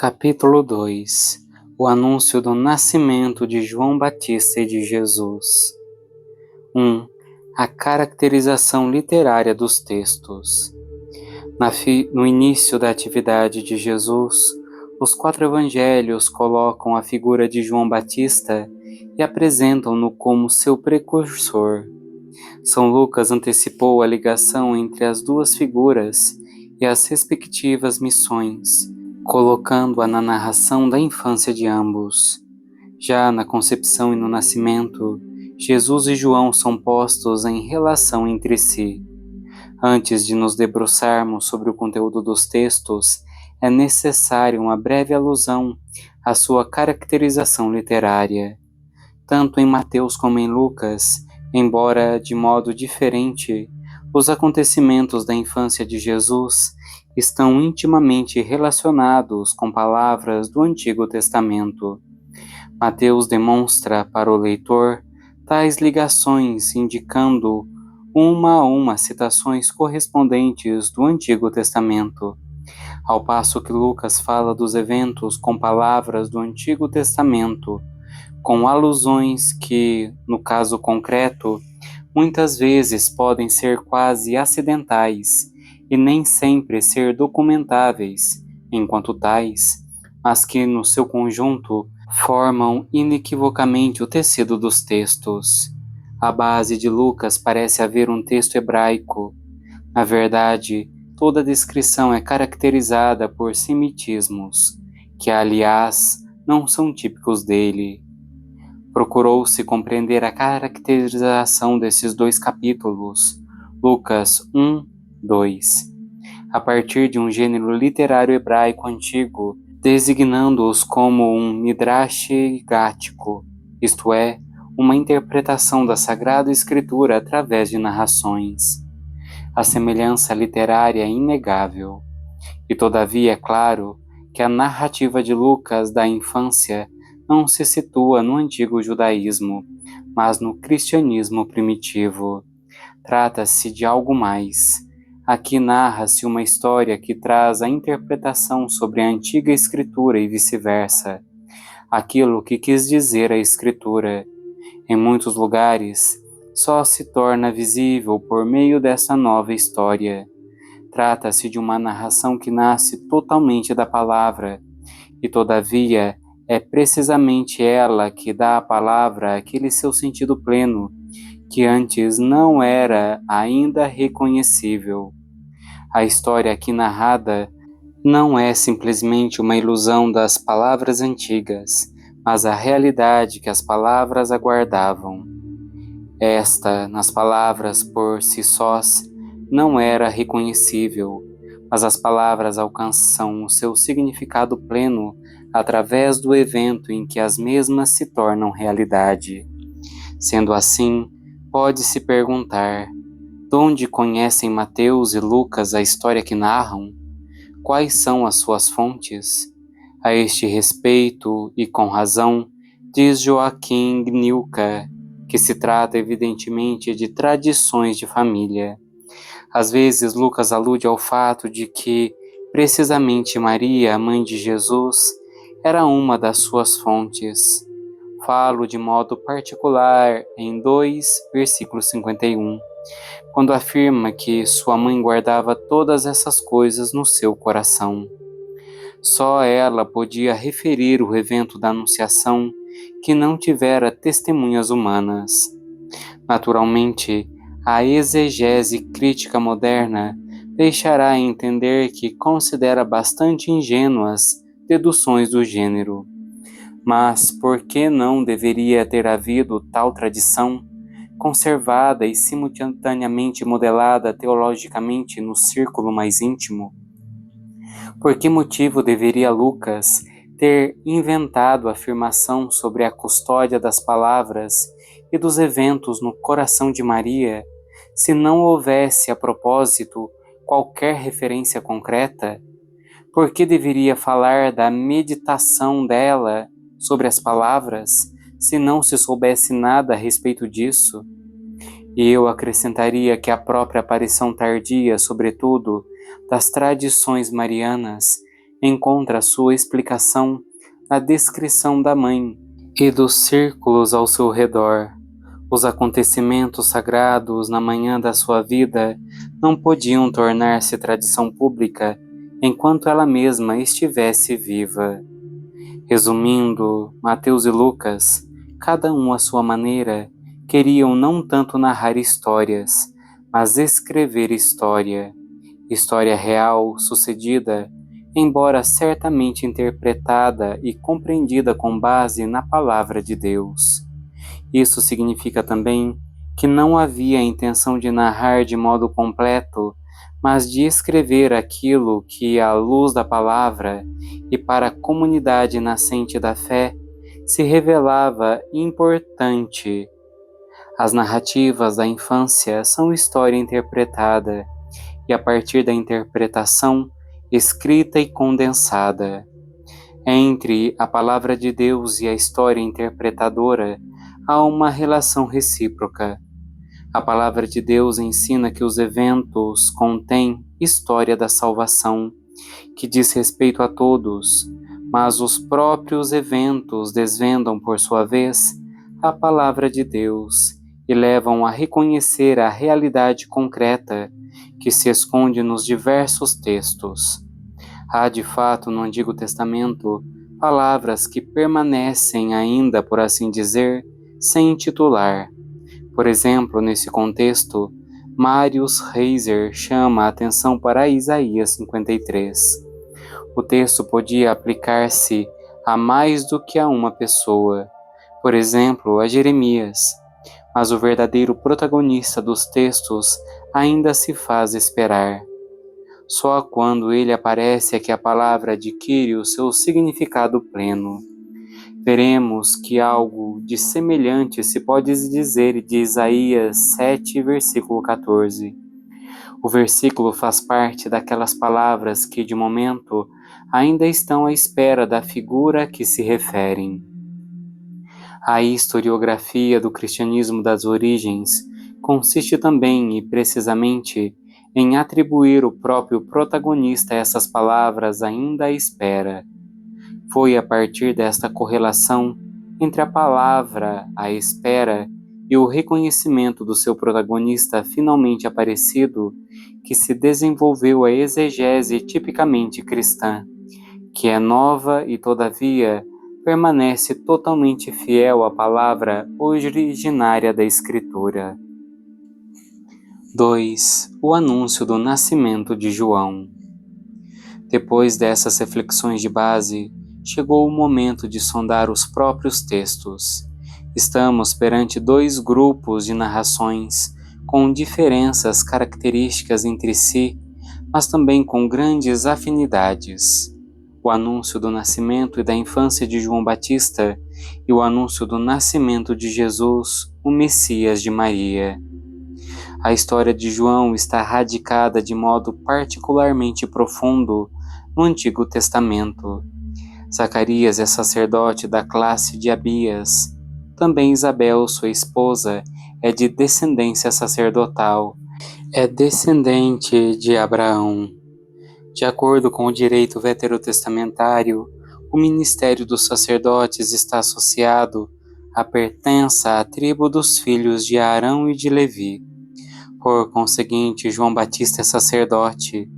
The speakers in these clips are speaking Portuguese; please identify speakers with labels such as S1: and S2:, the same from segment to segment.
S1: Capítulo 2. O anúncio do nascimento de João Batista e de Jesus. 1. A caracterização literária dos textos. No início da atividade de Jesus, os 4 evangelhos colocam a figura de João Batista e apresentam-no como seu precursor. São Lucas antecipou a ligação entre as duas figuras e as respectivas missões, colocando-a na narração da infância de ambos. Já na concepção e no nascimento, Jesus e João são postos em relação entre si. Antes de nos debruçarmos sobre o conteúdo dos textos, é necessário uma breve alusão à sua caracterização literária. Tanto em Mateus como em Lucas, embora de modo diferente, os acontecimentos da infância de Jesus estão intimamente relacionados com palavras do Antigo Testamento. Mateus demonstra para o leitor tais ligações, indicando uma a uma citações correspondentes do Antigo Testamento, ao passo que Lucas fala dos eventos com palavras do Antigo Testamento, com alusões que, no caso concreto, muitas vezes podem ser quase acidentais e nem sempre ser documentáveis, enquanto tais, mas que no seu conjunto formam inequivocamente o tecido dos textos. À base de Lucas parece haver um texto hebraico. Na verdade, toda a descrição é caracterizada por semitismos, que aliás não são típicos dele. Procurou-se compreender a caracterização desses 2 capítulos, Lucas 1, 2, a partir de um gênero literário hebraico antigo, designando-os como um midrash gático, isto é, uma interpretação da Sagrada Escritura através de narrações. A semelhança literária é inegável, e todavia é claro que a narrativa de Lucas da infância não se situa no antigo judaísmo, mas no cristianismo primitivo. Trata-se de algo mais. Aqui narra-se uma história que traz a interpretação sobre a antiga escritura e vice-versa, aquilo que quis dizer a escritura. Em muitos lugares, só se torna visível por meio dessa nova história. Trata-se de uma narração que nasce totalmente da palavra, e todavia é precisamente ela que dá à palavra aquele seu sentido pleno, que antes não era ainda reconhecível. A história aqui narrada não é simplesmente uma ilusão das palavras antigas, mas a realidade que as palavras aguardavam. Esta, nas palavras por si sós, não era reconhecível, mas as palavras alcançam o seu significado pleno através do evento em que as mesmas se tornam realidade. Sendo assim, pode-se perguntar: de onde conhecem Mateus e Lucas a história que narram? Quais são as suas fontes? A este respeito, e com razão, diz Joaquim Gnilka, que se trata evidentemente de tradições de família. Às vezes, Lucas alude ao fato de que, precisamente Maria, a mãe de Jesus, era uma das suas fontes. Falo de modo particular em 2, versículo 51, quando afirma que sua mãe guardava todas essas coisas no seu coração. Só ela podia referir o evento da Anunciação que não tivera testemunhas humanas. Naturalmente, a exegese crítica moderna deixará entender que considera bastante ingênuas deduções do gênero. Mas por que não deveria ter havido tal tradição, conservada e simultaneamente modelada teologicamente no círculo mais íntimo? Por que motivo deveria Lucas ter inventado a afirmação sobre a custódia das palavras e dos eventos no coração de Maria, se não houvesse a propósito qualquer referência concreta? Por que deveria falar da meditação dela sobre as palavras, se não se soubesse nada a respeito disso? E eu acrescentaria que a própria aparição tardia, sobretudo, das tradições marianas, encontra sua explicação na descrição da mãe e dos círculos ao seu redor. Os acontecimentos sagrados na manhã da sua vida não podiam tornar-se tradição pública enquanto ela mesma estivesse viva. Resumindo, Mateus e Lucas, cada um à sua maneira, queriam não tanto narrar histórias, mas escrever história. História real, sucedida, embora certamente interpretada e compreendida com base na palavra de Deus. Isso significa também que não havia a intenção de narrar de modo completo, mas de escrever aquilo que, à luz da palavra e para a comunidade nascente da fé, se revelava importante. As narrativas da infância são história interpretada, e a partir da interpretação, escrita e condensada. Entre a palavra de Deus e a história interpretadora, há uma relação recíproca. A palavra de Deus ensina que os eventos contêm história da salvação, que diz respeito a todos, mas os próprios eventos desvendam, por sua vez, a palavra de Deus e levam a reconhecer a realidade concreta que se esconde nos diversos textos. Há, de fato, no Antigo Testamento, palavras que permanecem ainda, por assim dizer, sem titular. Por exemplo, nesse contexto, Marius Reiser chama a atenção para Isaías 53. O texto podia aplicar-se a mais do que a uma pessoa, por exemplo, a Jeremias, mas o verdadeiro protagonista dos textos ainda se faz esperar. Só quando ele aparece é que a palavra adquire o seu significado pleno. Veremos que algo de semelhante se pode dizer de Isaías 7, versículo 14. O versículo faz parte daquelas palavras que, de momento, ainda estão à espera da figura a que se referem. A historiografia do cristianismo das origens consiste também e precisamente em atribuir o próprio protagonista a essas palavras ainda à espera. Foi a partir desta correlação entre a palavra, a espera e o reconhecimento do seu protagonista finalmente aparecido que se desenvolveu a exegese tipicamente cristã, que é nova e, todavia, permanece totalmente fiel à palavra originária da Escritura. 2. O anúncio do nascimento de João. Depois dessas reflexões de base, chegou o momento de sondar os próprios textos. Estamos perante dois grupos de narrações com diferenças características entre si, mas também com grandes afinidades. O anúncio do nascimento e da infância de João Batista e o anúncio do nascimento de Jesus, o Messias de Maria. A história de João está radicada de modo particularmente profundo no Antigo Testamento. Zacarias é sacerdote da classe de Abias. Também Isabel, sua esposa, é de descendência sacerdotal. É descendente de Abraão. De acordo com o direito veterotestamentário, o ministério dos sacerdotes está associado à pertença à tribo dos filhos de Arão e de Levi. Por conseguinte, João Batista é sacerdote.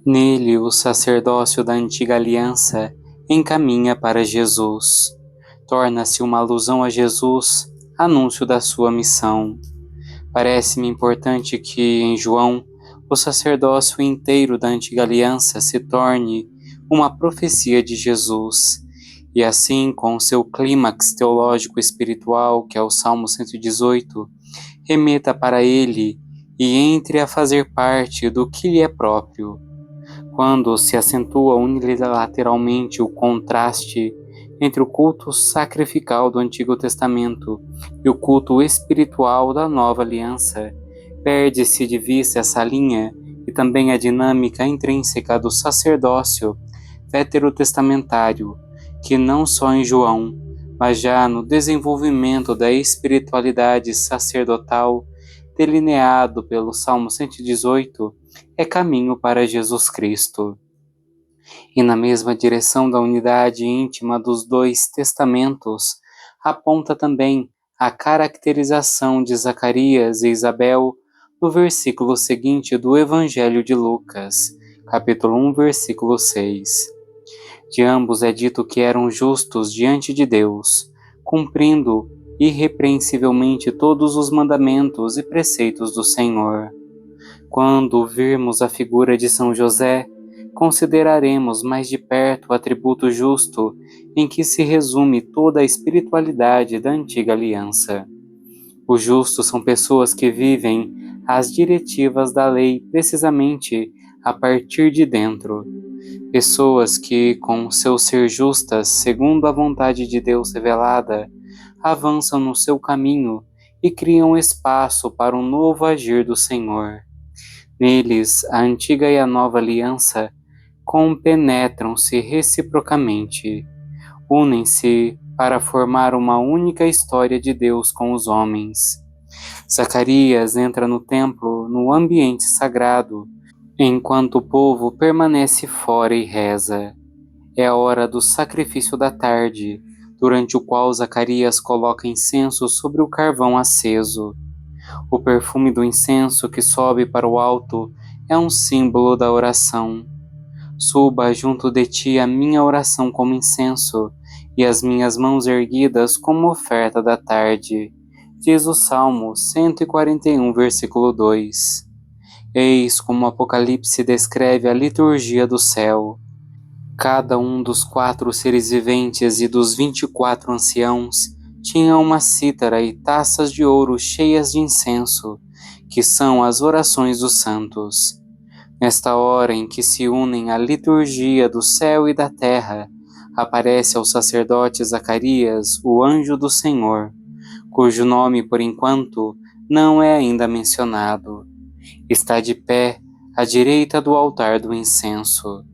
S1: Nele, o sacerdócio da antiga aliança encaminha para Jesus. Torna-se uma alusão a Jesus, anúncio da sua missão. Parece-me importante que, em João, o sacerdócio inteiro da antiga aliança se torne uma profecia de Jesus, e assim, com seu clímax teológico espiritual, que é o Salmo 118, remeta para ele e entre a fazer parte do que lhe é próprio. Quando se acentua unilateralmente o contraste entre o culto sacrificial do Antigo Testamento e o culto espiritual da Nova Aliança, perde-se de vista essa linha e também a dinâmica intrínseca do sacerdócio veterotestamentário, que não só em João, mas já no desenvolvimento da espiritualidade sacerdotal delineado pelo Salmo 118, é caminho para Jesus Cristo. E na mesma direção da unidade íntima dos dois testamentos, aponta também a caracterização de Zacarias e Isabel no versículo seguinte do Evangelho de Lucas, capítulo 1, versículo 6. De ambos é dito que eram justos diante de Deus, cumprindo irrepreensivelmente todos os mandamentos e preceitos do Senhor. Quando virmos a figura de São José, consideraremos mais de perto o atributo justo em que se resume toda a espiritualidade da antiga aliança. Os justos são pessoas que vivem as diretivas da lei precisamente a partir de dentro. Pessoas que, com seu ser justas, segundo a vontade de Deus revelada, avançam no seu caminho e criam espaço para um novo agir do Senhor. Neles, a antiga e a nova aliança compenetram-se reciprocamente, unem-se para formar uma única história de Deus com os homens. Zacarias entra no templo, no ambiente sagrado, enquanto o povo permanece fora e reza. É a hora do sacrifício da tarde, durante o qual Zacarias coloca incenso sobre o carvão aceso. O perfume do incenso que sobe para o alto é um símbolo da oração. Suba junto de ti a minha oração como incenso, e as minhas mãos erguidas como oferta da tarde, diz o Salmo 141, versículo 2. Eis como o Apocalipse descreve a liturgia do céu. Cada um dos 4 seres viventes e dos 24 anciãos tinha uma cítara e taças de ouro cheias de incenso, que são as orações dos santos. Nesta hora em que se unem a liturgia do céu e da terra, aparece ao sacerdote Zacarias o anjo do Senhor, cujo nome, por enquanto, não é ainda mencionado. Está de pé à direita do altar do incenso.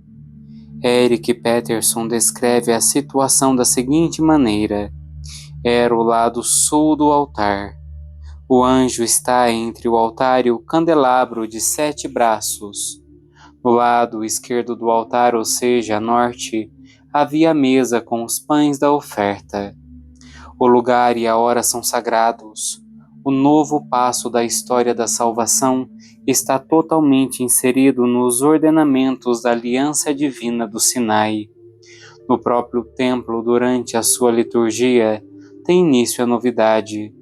S1: Eric Peterson descreve a situação da seguinte maneira: era o lado sul do altar. O anjo está entre o altar e o candelabro de 7 braços. No lado esquerdo do altar, ou seja, a norte, havia a mesa com os pães da oferta. O lugar e a hora são sagrados. O novo passo da história da salvação está totalmente inserido nos ordenamentos da aliança divina do Sinai. No próprio templo, durante a sua liturgia, tem início a novidade.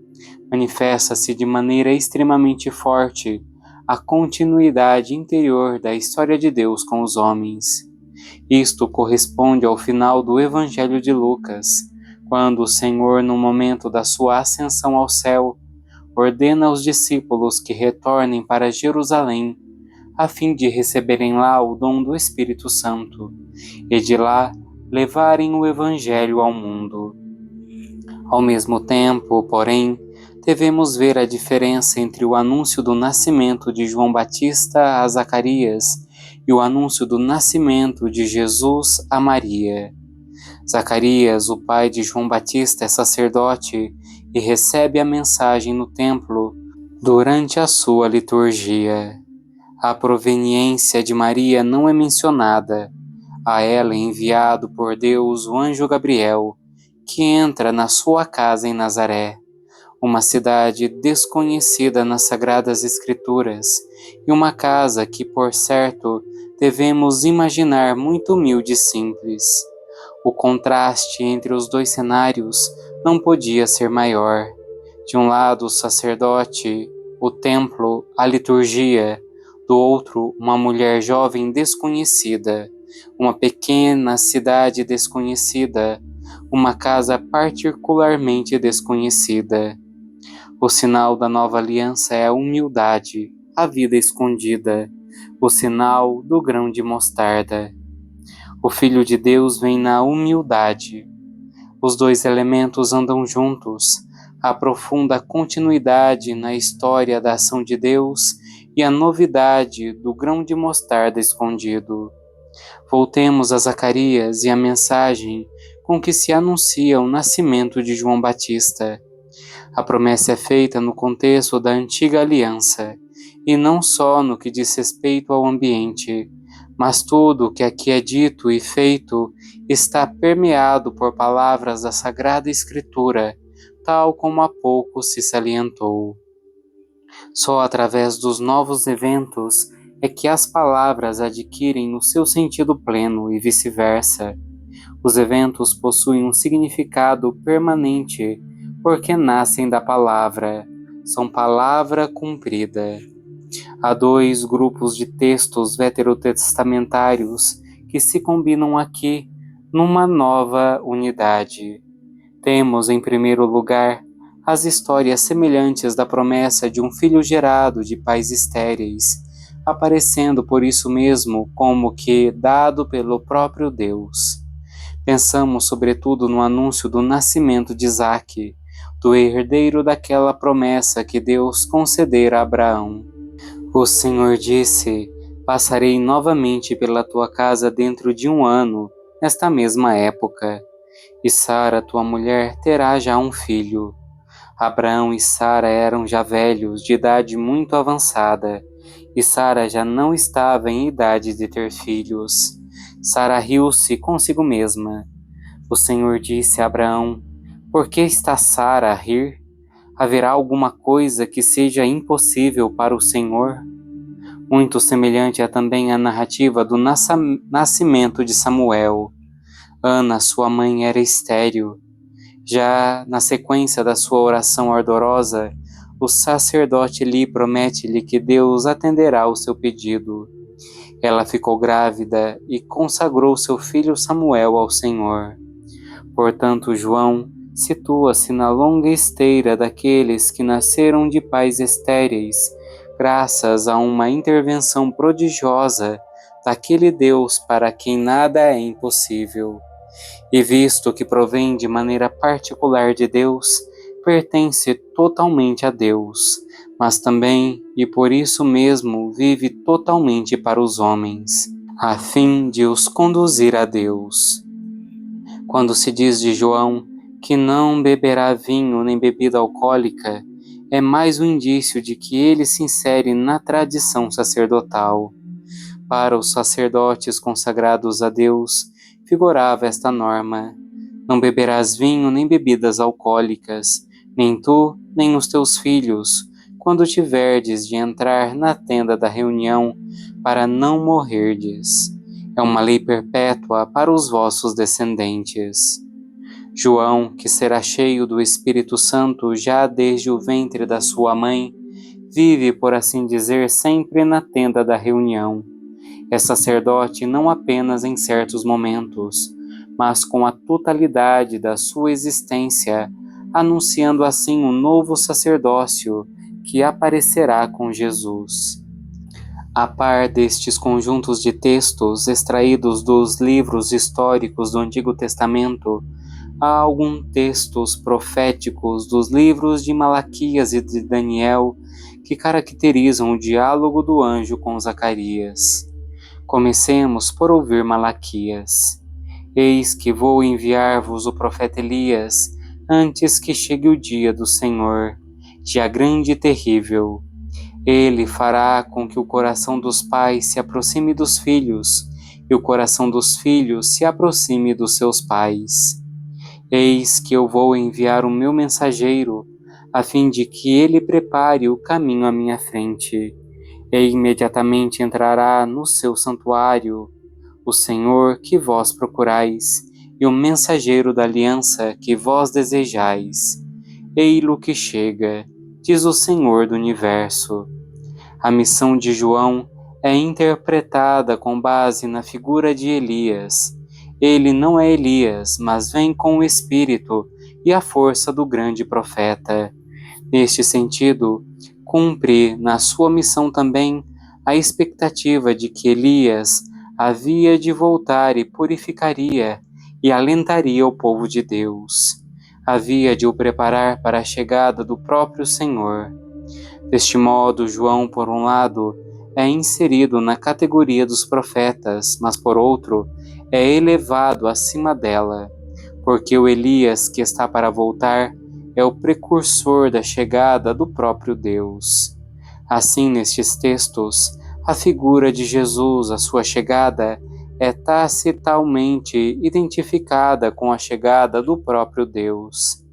S1: Manifesta-se de maneira extremamente forte a continuidade interior da história de Deus com os homens. Isto corresponde ao final do Evangelho de Lucas, quando o Senhor, no momento da sua ascensão ao céu, ordena aos discípulos que retornem para Jerusalém, a fim de receberem lá o dom do Espírito Santo, e de lá levarem o Evangelho ao mundo. Ao mesmo tempo, porém, devemos ver a diferença entre o anúncio do nascimento de João Batista a Zacarias e o anúncio do nascimento de Jesus a Maria. Zacarias, o pai de João Batista, é sacerdote e recebe a mensagem no templo durante a sua liturgia. A proveniência de Maria não é mencionada. A ela é enviado por Deus o anjo Gabriel, que entra na sua casa em Nazaré, uma cidade desconhecida nas Sagradas Escrituras, e uma casa que, por certo, devemos imaginar muito humilde e simples. O contraste entre os dois cenários não podia ser maior. De um lado, o sacerdote, o templo, a liturgia; do outro, uma mulher jovem desconhecida, uma pequena cidade desconhecida, uma casa particularmente desconhecida. O sinal da nova aliança é a humildade, a vida escondida, o sinal do grão de mostarda. O Filho de Deus vem na humildade. Os dois elementos andam juntos, a profunda continuidade na história da ação de Deus e a novidade do grão de mostarda escondido. Voltemos a Zacarias e a mensagem com que se anuncia o nascimento de João Batista. A promessa é feita no contexto da antiga aliança, e não só no que diz respeito ao ambiente, mas tudo o que aqui é dito e feito está permeado por palavras da Sagrada Escritura, tal como há pouco se salientou. Só através dos novos eventos é que as palavras adquirem o seu sentido pleno e vice-versa. Os eventos possuem um significado permanente porque nascem da palavra, são palavra cumprida. Há dois grupos de textos veterotestamentários que se combinam aqui numa nova unidade. Temos, em primeiro lugar, as histórias semelhantes da promessa de um filho gerado de pais estéreis, aparecendo por isso mesmo como que dado pelo próprio Deus. Pensamos sobretudo no anúncio do nascimento de Isaque, do herdeiro daquela promessa que Deus concedera a Abraão. O Senhor disse: passarei novamente pela tua casa dentro de 1 ano, nesta mesma época, e Sara, tua mulher, terá já um filho. Abraão e Sara eram já velhos, de idade muito avançada, e Sara já não estava em idade de ter filhos. Sara riu-se consigo mesma. O Senhor disse a Abraão: por que está Sara a rir? Haverá alguma coisa que seja impossível para o Senhor? Muito semelhante é também a narrativa do nascimento de Samuel. Ana, sua mãe, era estéril. Já na sequência da sua oração ardorosa, o sacerdote Eli promete-lhe que Deus atenderá o seu pedido. Ela ficou grávida e consagrou seu filho Samuel ao Senhor. Portanto, João situa-se na longa esteira daqueles que nasceram de pais estéreis, graças a uma intervenção prodigiosa daquele Deus para quem nada é impossível. E visto que provém de maneira particular de Deus, pertence totalmente a Deus, mas também, e por isso mesmo, vive totalmente para os homens, a fim de os conduzir a Deus. Quando se diz de João que não beberá vinho nem bebida alcoólica, é mais um indício de que ele se insere na tradição sacerdotal. Para os sacerdotes consagrados a Deus, figurava esta norma: não beberás vinho nem bebidas alcoólicas, nem tu, nem os teus filhos, quando tiverdes de entrar na tenda da reunião, para não morrerdes. É uma lei perpétua para os vossos descendentes. João, que será cheio do Espírito Santo já desde o ventre da sua mãe, vive, por assim dizer, sempre na tenda da reunião. É sacerdote não apenas em certos momentos, mas com a totalidade da sua existência, anunciando assim um novo sacerdócio que aparecerá com Jesus. A par destes conjuntos de textos extraídos dos livros históricos do Antigo Testamento, há alguns textos proféticos dos livros de Malaquias e de Daniel que caracterizam o diálogo do anjo com Zacarias. Comecemos por ouvir Malaquias. Eis que vou enviar-vos o profeta Elias, antes que chegue o dia do Senhor, dia grande e terrível. Ele fará com que o coração dos pais se aproxime dos filhos, e o coração dos filhos se aproxime dos seus pais. Eis que eu vou enviar o meu mensageiro, a fim de que ele prepare o caminho à minha frente, e imediatamente entrará no seu santuário o Senhor que vós procurais, e o mensageiro da aliança que vós desejais. Ei-lo que chega, diz o Senhor do Universo. A missão de João é interpretada com base na figura de Elias. Ele não é Elias, mas vem com o Espírito e a força do grande profeta. Neste sentido, cumpre na sua missão também a expectativa de que Elias havia de voltar e purificaria e alentaria o povo de Deus. Havia de o preparar para a chegada do próprio Senhor. Deste modo, João, por um lado, é inserido na categoria dos profetas, mas por outro, é elevado acima dela, porque o Elias que está para voltar é o precursor da chegada do próprio Deus. Assim, nestes textos, A figura de Jesus, a sua chegada, é tacitamente identificada com a chegada do próprio Deus.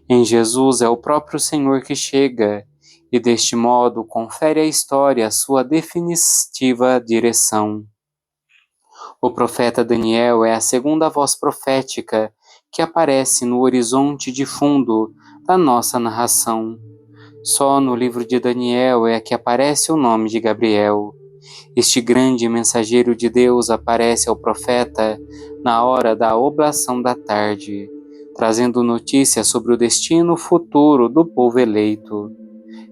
S1: Em Jesus é o próprio Senhor que chega, e deste modo confere à história a sua definitiva direção. O profeta Daniel é a segunda voz profética que aparece no horizonte de fundo da nossa narração. Só no livro de Daniel é que aparece o nome de Gabriel. Este grande mensageiro de Deus aparece ao profeta na hora da oblação da tarde, trazendo notícias sobre o destino futuro do povo eleito.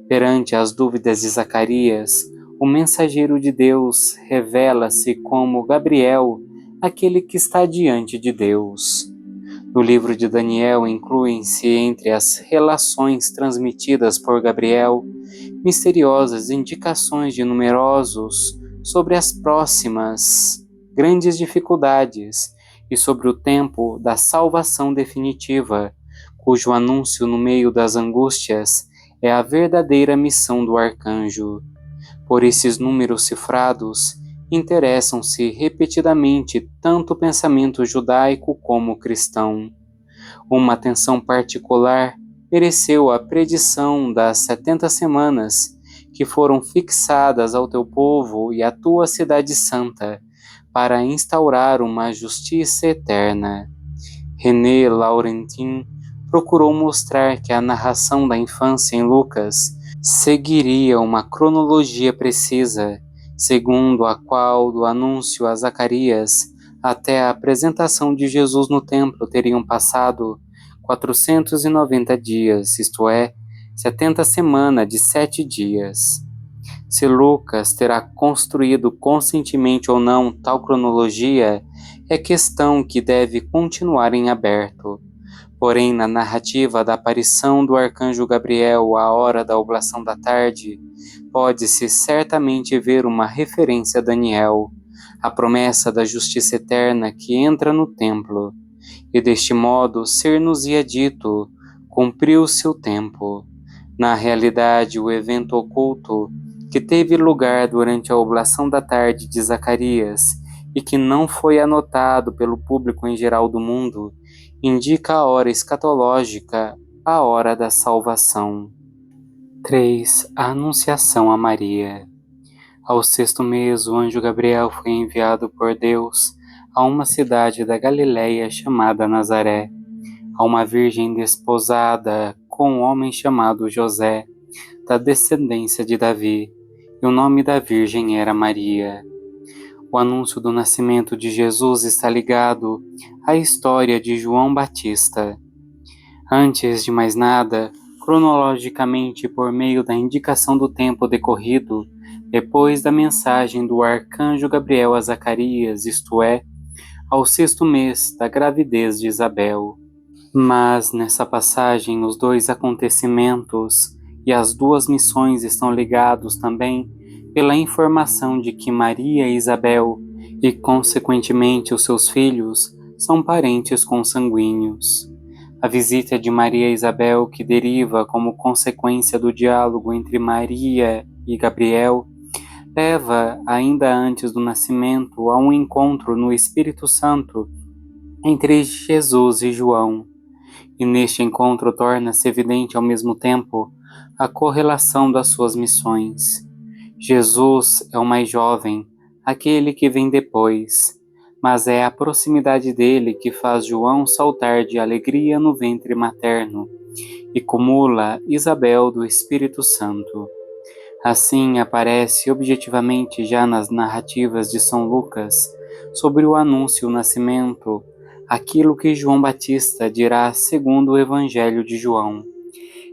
S1: Perante as dúvidas de Zacarias, o mensageiro de Deus revela-se como Gabriel, aquele que está diante de Deus. No livro de Daniel incluem-se entre as relações transmitidas por Gabriel misteriosas indicações de numerosos sobre as próximas grandes dificuldades e sobre o tempo da salvação definitiva, cujo anúncio no meio das angústias é a verdadeira missão do arcanjo. Por esses números cifrados, interessam-se repetidamente tanto o pensamento judaico como o cristão. Uma atenção particular mereceu a predição das 70 semanas, que foram fixadas ao teu povo e à tua cidade santa, para instaurar uma justiça eterna. René Laurentin procurou mostrar que a narração da infância em Lucas seguiria uma cronologia precisa, segundo a qual do anúncio a Zacarias até a apresentação de Jesus no templo teriam passado 490 dias, isto é, 70 semanas de 7 dias. Se Lucas terá construído conscientemente ou não tal cronologia, é questão que deve continuar em aberto. Porém, na narrativa da aparição do arcanjo Gabriel à hora da oblação da tarde, pode-se certamente ver uma referência a Daniel, a promessa da justiça eterna que entra no templo, e deste modo ser-nos-ia dito, cumpriu-se o tempo. Na realidade, o evento oculto que teve lugar durante a oblação da tarde de Zacarias e que não foi anotado pelo público em geral do mundo, indica a hora escatológica, a hora da salvação. 3. A Anunciação a Maria. Ao 6º mês, o anjo Gabriel foi enviado por Deus a uma cidade da Galileia chamada Nazaré, a uma virgem desposada com um homem chamado José, da descendência de Davi, e o nome da virgem era Maria. O anúncio do nascimento de Jesus está ligado à história de João Batista. Antes de mais nada, cronologicamente por meio da indicação do tempo decorrido, depois da mensagem do arcanjo Gabriel a Zacarias, isto é, ao 6º mês da gravidez de Isabel. Mas nessa passagem os dois acontecimentos e as duas missões estão ligados também pela informação de que Maria e Isabel, e consequentemente os seus filhos, são parentes consanguíneos. A visita de Maria a Isabel, que deriva como consequência do diálogo entre Maria e Gabriel, leva, ainda antes do nascimento, a um encontro no Espírito Santo entre Jesus e João. E neste encontro torna-se evidente ao mesmo tempo a correlação das suas missões. Jesus é o mais jovem, aquele que vem depois, mas é a proximidade dele que faz João saltar de alegria no ventre materno e cumula Isabel do Espírito Santo. Assim aparece objetivamente já nas narrativas de São Lucas sobre o anúncio do nascimento, aquilo que João Batista dirá segundo o Evangelho de João.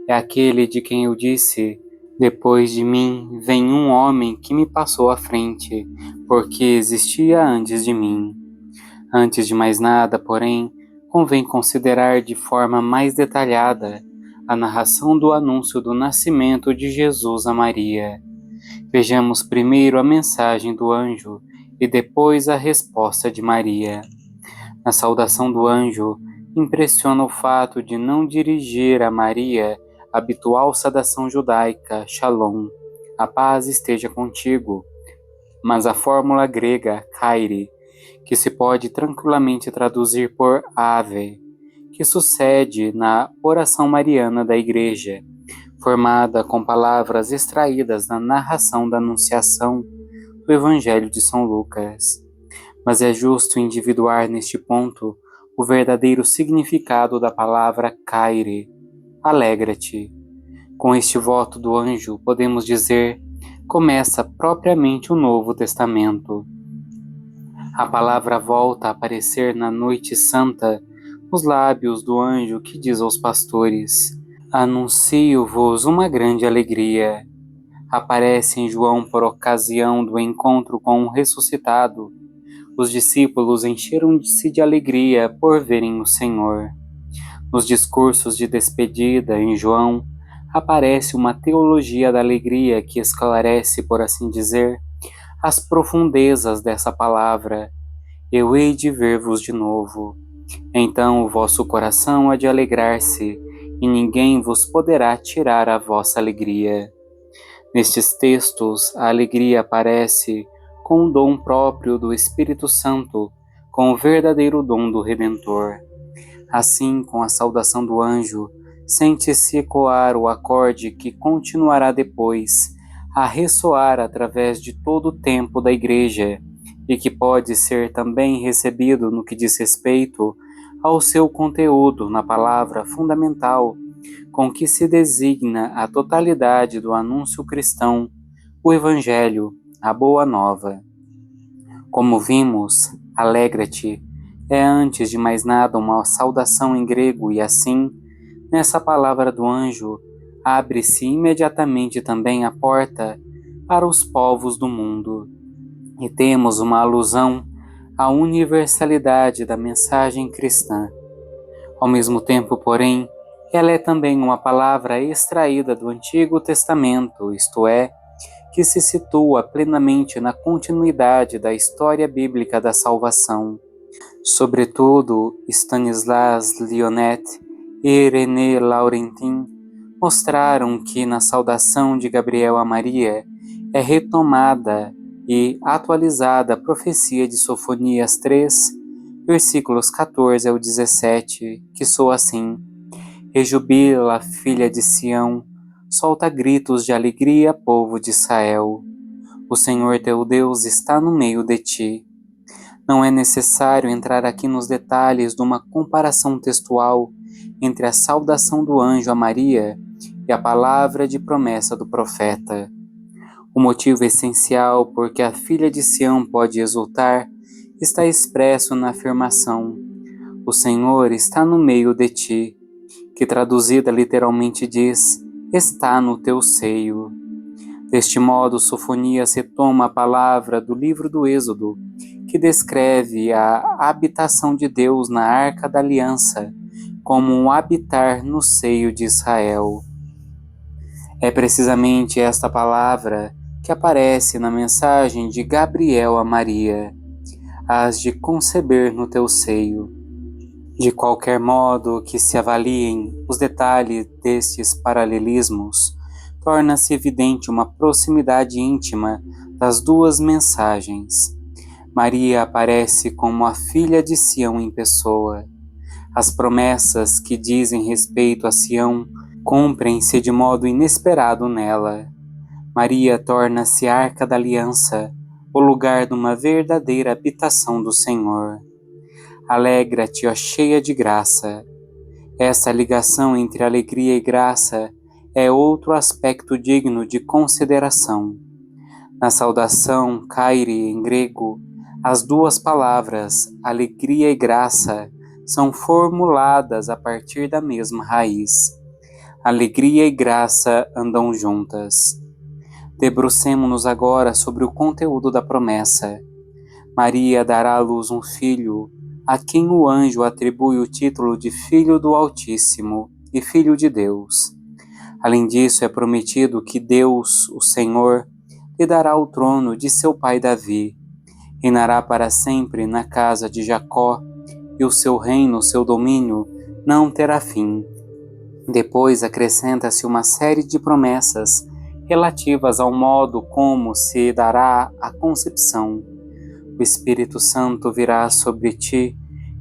S1: É aquele de quem eu disse: depois de mim vem um homem que me passou à frente, porque existia antes de mim. Antes de mais nada, porém, convém considerar de forma mais detalhada a narração do anúncio do nascimento de Jesus a Maria. Vejamos primeiro a mensagem do anjo e depois a resposta de Maria. Na saudação do anjo, impressiona o fato de não dirigir a Maria a habitual saudação judaica, Shalom, a paz esteja contigo, mas a fórmula grega Kyrie, que se pode tranquilamente traduzir por Ave, que sucede na oração mariana da Igreja, formada com palavras extraídas da narração da Anunciação do Evangelho de São Lucas. Mas é justo individuar neste ponto o verdadeiro significado da palavra Kyrie, alegra-te. Com este voto do anjo, podemos dizer, começa propriamente o Novo Testamento. A palavra volta a aparecer na noite santa, nos lábios do anjo que diz aos pastores, anuncio-vos uma grande alegria. Aparece em João por ocasião do encontro com o ressuscitado. Os discípulos encheram-se de alegria por verem o Senhor. Nos discursos de despedida em João, aparece uma teologia da alegria que esclarece, por assim dizer, as profundezas dessa palavra. Eu hei de ver-vos de novo. Então o vosso coração há de alegrar-se, e ninguém vos poderá tirar a vossa alegria. Nestes textos, a alegria aparece com o dom próprio do Espírito Santo, com o verdadeiro dom do Redentor. Assim, com a saudação do anjo, sente-se ecoar o acorde que continuará depois a ressoar através de todo o tempo da Igreja e que pode ser também recebido no que diz respeito ao seu conteúdo na palavra fundamental com que se designa a totalidade do anúncio cristão, o Evangelho, a Boa Nova. Como vimos, alegra-te é antes de mais nada uma saudação em grego e assim, nessa palavra do anjo, abre-se imediatamente também a porta para os povos do mundo. E temos uma alusão à universalidade da mensagem cristã. Ao mesmo tempo, porém, ela é também uma palavra extraída do Antigo Testamento, isto é, que se situa plenamente na continuidade da história bíblica da salvação. Sobretudo, Stanislas Lionet e René Laurentin mostraram que na saudação de Gabriel a Maria é retomada e atualizada a profecia de Sofonias 3, versículos 14 ao 17, que soa assim: Rejubila, filha de Sião, solta gritos de alegria, povo de Israel. O Senhor teu Deus está no meio de ti. Não é necessário entrar aqui nos detalhes de uma comparação textual entre a saudação do anjo a Maria e a palavra de promessa do profeta. O motivo essencial por que a filha de Sião pode exultar está expresso na afirmação: o Senhor está no meio de ti, que traduzida literalmente diz, está no teu seio. Deste modo, Sofonias retoma a palavra do livro do Êxodo, que descreve a habitação de Deus na Arca da Aliança, como um habitar no seio de Israel. É precisamente esta palavra que aparece na mensagem de Gabriel a Maria: hás de conceber no teu seio. De qualquer modo que se avaliem os detalhes destes paralelismos, torna-se evidente uma proximidade íntima das duas mensagens. Maria aparece como a filha de Sião em pessoa. As promessas que dizem respeito a Sião cumprem-se de modo inesperado nela. Maria torna-se a Arca da Aliança, o lugar de uma verdadeira habitação do Senhor. Alegra-te, ó cheia de graça. Essa ligação entre alegria e graça é outro aspecto digno de consideração. Na saudação Kyrie em grego, as duas palavras alegria e graça são formuladas a partir da mesma raiz. Alegria e graça andam juntas. Debrucemo-nos agora sobre o conteúdo da promessa. Maria dará à luz um filho, a quem o anjo atribui o título de Filho do Altíssimo e Filho de Deus. Além disso, é prometido que Deus, o Senhor, lhe dará o trono de seu pai Davi. Reinará para sempre na casa de Jacó, e o seu reino, o seu domínio, não terá fim. Depois acrescenta-se uma série de promessas relativas ao modo como se dará a concepção. O Espírito Santo virá sobre ti,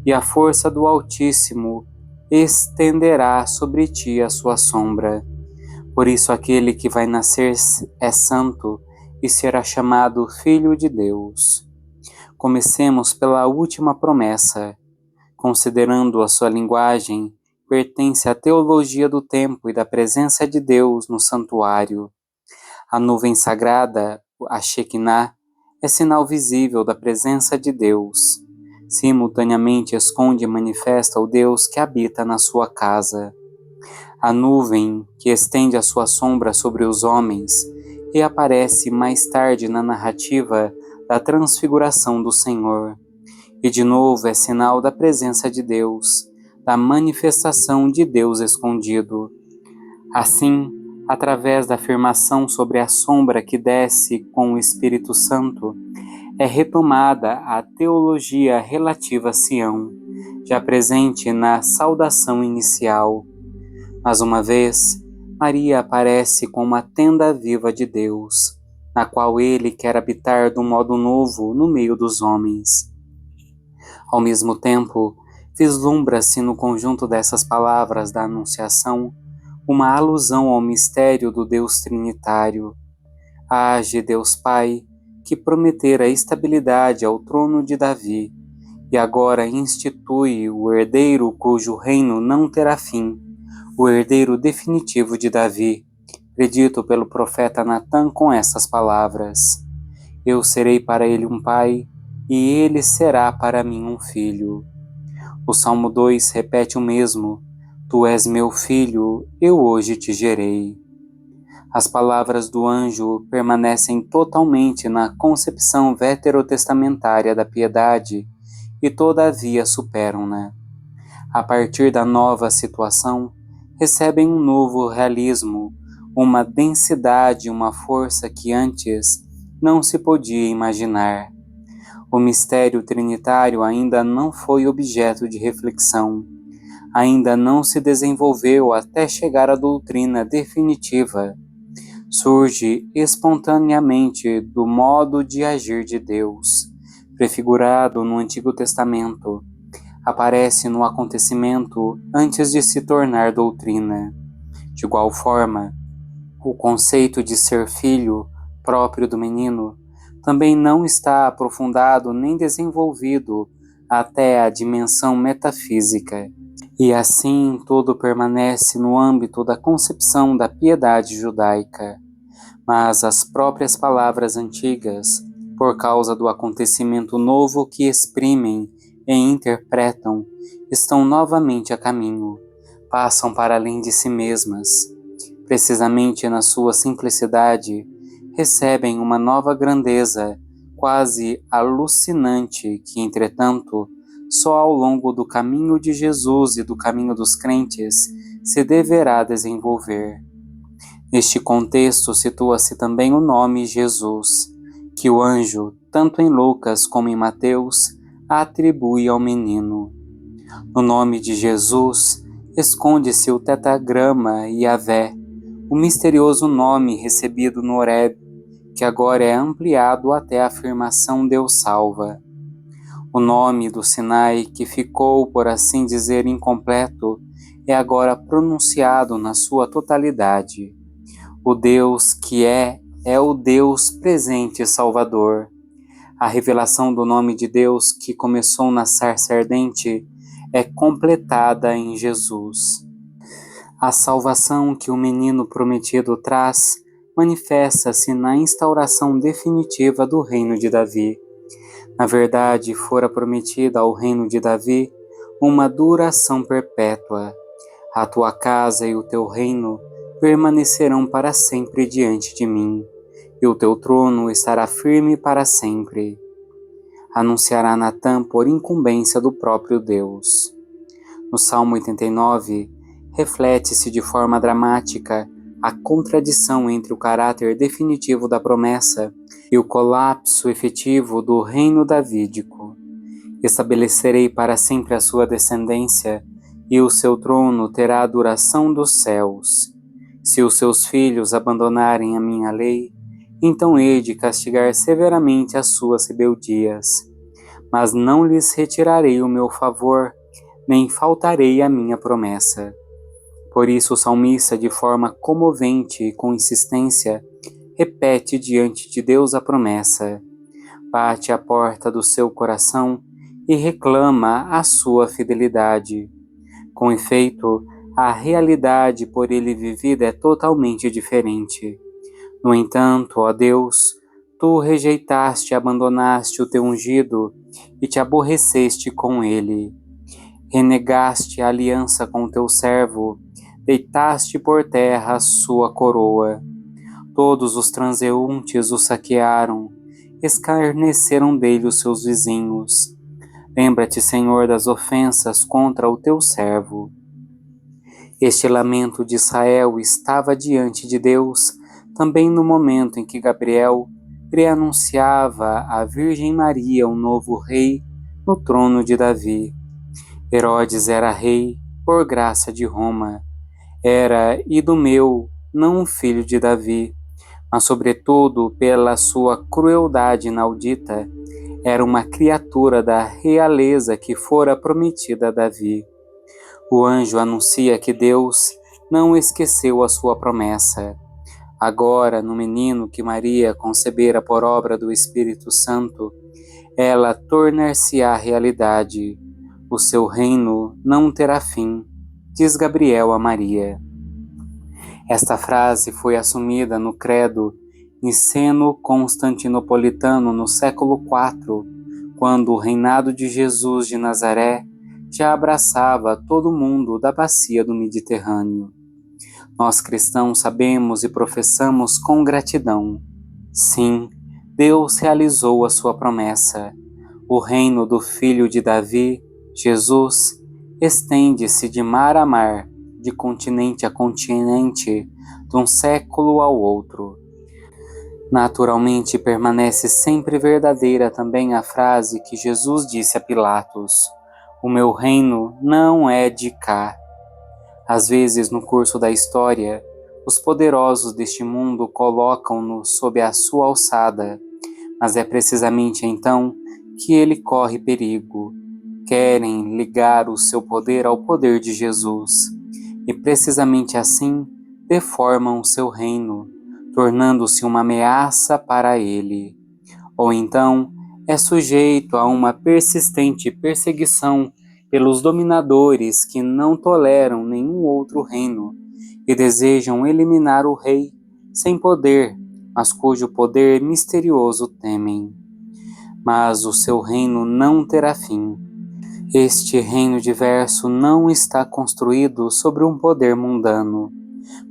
S1: e a força do Altíssimo estenderá sobre ti a sua sombra. Por isso aquele que vai nascer é santo e será chamado Filho de Deus. Comecemos pela última promessa. Considerando a sua linguagem, pertence à teologia do tempo e da presença de Deus no santuário. A nuvem sagrada, a Shekinah, é sinal visível da presença de Deus. Simultaneamente esconde e manifesta o Deus que habita na sua casa. A nuvem, que estende a sua sombra sobre os homens, reaparece mais tarde na narrativa da transfiguração do Senhor. E de novo é sinal da presença de Deus, da manifestação de Deus escondido. Assim, através da afirmação sobre a sombra que desce com o Espírito Santo, é retomada a teologia relativa a Sião, já presente na saudação inicial. Mais uma vez, Maria aparece como a tenda viva de Deus, na qual ele quer habitar de um modo novo no meio dos homens. Ao mesmo tempo, vislumbra-se no conjunto dessas palavras da Anunciação uma alusão ao mistério do Deus Trinitário. Age Deus Pai, que prometera estabilidade ao trono de Davi, e agora institui o herdeiro cujo reino não terá fim, o herdeiro definitivo de Davi, predito pelo profeta Natã com essas palavras: Eu serei para ele um pai, e ele será para mim um filho. O Salmo 2 repete o mesmo: Tu és meu filho, eu hoje te gerei. As palavras do anjo permanecem totalmente na concepção veterotestamentária da piedade e todavia superam-na. A partir da nova situação, recebem um novo realismo, uma densidade, uma força que antes não se podia imaginar. O mistério trinitário ainda não foi objeto de reflexão, ainda não se desenvolveu até chegar à doutrina definitiva. Surge espontaneamente do modo de agir de Deus, prefigurado no Antigo Testamento. Aparece no acontecimento antes de se tornar doutrina. De igual forma, o conceito de ser filho, próprio do menino, também não está aprofundado nem desenvolvido até a dimensão metafísica. E assim tudo permanece no âmbito da concepção da piedade judaica. Mas as próprias palavras antigas, por causa do acontecimento novo que exprimem e interpretam, estão novamente a caminho, passam para além de si mesmas. Precisamente na sua simplicidade, recebem uma nova grandeza, quase alucinante, que, entretanto, só ao longo do caminho de Jesus e do caminho dos crentes se deverá desenvolver. Neste contexto situa-se também o nome Jesus, que o anjo, tanto em Lucas como em Mateus, atribui ao menino. No nome de Jesus, esconde-se o tetragrama Yahvé, o misterioso nome recebido no Horeb, que agora é ampliado até a afirmação Deus salva. O nome do Sinai, que ficou, por assim dizer, incompleto, é agora pronunciado na sua totalidade. O Deus que é o Deus presente e salvador. A revelação do nome de Deus que começou na sarça ardente é completada em Jesus. A salvação que o menino prometido traz manifesta-se na instauração definitiva do reino de Davi. Na verdade, fora prometida ao reino de Davi uma duração perpétua. A tua casa e o teu reino permanecerão para sempre diante de mim, e o teu trono estará firme para sempre. Anunciará Natã por incumbência do próprio Deus. No Salmo 89, reflete-se de forma dramática a contradição entre o caráter definitivo da promessa e o colapso efetivo do reino davídico. Estabelecerei para sempre a sua descendência, e o seu trono terá a duração dos céus. Se os seus filhos abandonarem a minha lei, então hei de castigar severamente as suas rebeldias. Mas não lhes retirarei o meu favor, nem faltarei à minha promessa. Por isso o salmista, de forma comovente e com insistência, repete diante de Deus a promessa, bate à porta do seu coração e reclama a sua fidelidade. Com efeito, a realidade por ele vivida é totalmente diferente. No entanto, ó Deus, tu rejeitaste e abandonaste o teu ungido e te aborreceste com ele. Renegaste a aliança com teu servo, deitaste por terra a sua coroa. Todos os transeuntes o saquearam, escarneceram dele os seus vizinhos. Lembra-te, Senhor, das ofensas contra o teu servo. Este lamento de Israel estava diante de Deus também no momento em que Gabriel preanunciava à Virgem Maria um novo rei no trono de Davi. Herodes era rei por graça de Roma. Era Idumeu, não um filho de Davi, mas sobretudo pela sua crueldade inaudita, era uma criatura da realeza que fora prometida a Davi. O anjo anuncia que Deus não esqueceu a sua promessa. Agora, no menino que Maria concebera por obra do Espírito Santo, ela tornar-se-á realidade. O seu reino não terá fim, diz Gabriel a Maria. Esta frase foi assumida no credo niceno-constantinopolitano no século IV, quando o reinado de Jesus de Nazaré já abraçava todo o mundo da bacia do Mediterrâneo. Nós cristãos sabemos e professamos com gratidão. Sim, Deus realizou a sua promessa. O reino do Filho de Davi, Jesus, estende-se de mar a mar, de continente a continente, de um século ao outro. Naturalmente, permanece sempre verdadeira também a frase que Jesus disse a Pilatos: o meu reino não é de cá. Às vezes, no curso da história, os poderosos deste mundo colocam-no sob a sua alçada, mas é precisamente então que ele corre perigo. Querem ligar o seu poder ao poder de Jesus, e precisamente assim deformam o seu reino, tornando-se uma ameaça para ele. Ou então é sujeito a uma persistente perseguição pelos dominadores que não toleram nenhum outro reino e desejam eliminar o rei sem poder, mas cujo poder misterioso temem. Mas o seu reino não terá fim. Este reino diverso não está construído sobre um poder mundano,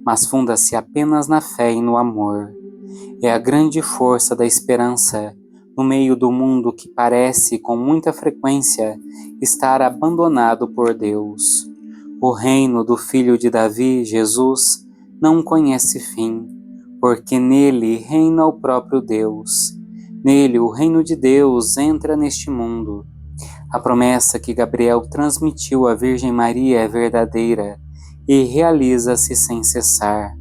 S1: mas funda-se apenas na fé e no amor. É a grande força da esperança, no meio do mundo que parece, com muita frequência, estar abandonado por Deus. O reino do Filho de Davi, Jesus, não conhece fim, porque nele reina o próprio Deus. Nele o reino de Deus entra neste mundo. A promessa que Gabriel transmitiu à Virgem Maria é verdadeira e realiza-se sem cessar.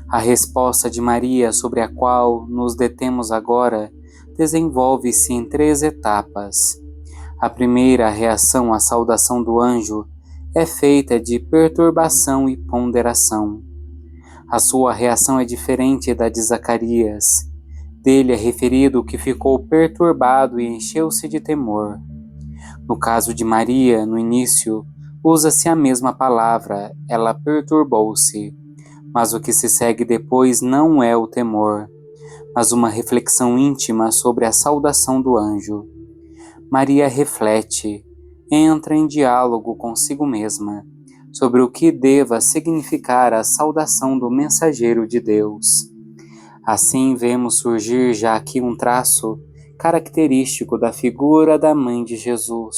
S1: A resposta de Maria, sobre a qual nos detemos agora, desenvolve-se em 3 etapas. A primeira reação à saudação do anjo é feita de perturbação e ponderação. A sua reação é diferente da de Zacarias. Dele é referido que ficou perturbado e encheu-se de temor. No caso de Maria, no início, usa-se a mesma palavra, ela perturbou-se. Mas o que se segue depois não é o temor, mas uma reflexão íntima sobre a saudação do anjo. Maria reflete, entra em diálogo consigo mesma, sobre o que deva significar a saudação do mensageiro de Deus. Assim vemos surgir já aqui um traço característico da figura da mãe de Jesus,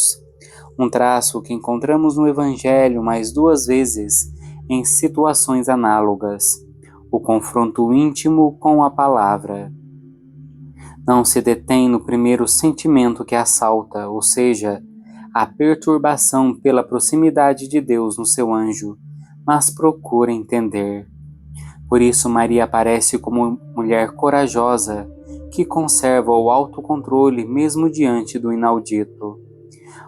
S1: um traço que encontramos no Evangelho mais 2 vezes em situações análogas, o confronto íntimo com a palavra. Não se detém no primeiro sentimento que assalta, ou seja, a perturbação pela proximidade de Deus no seu anjo, mas procura entender. Por isso Maria aparece como mulher corajosa, que conserva o autocontrole mesmo diante do inaudito.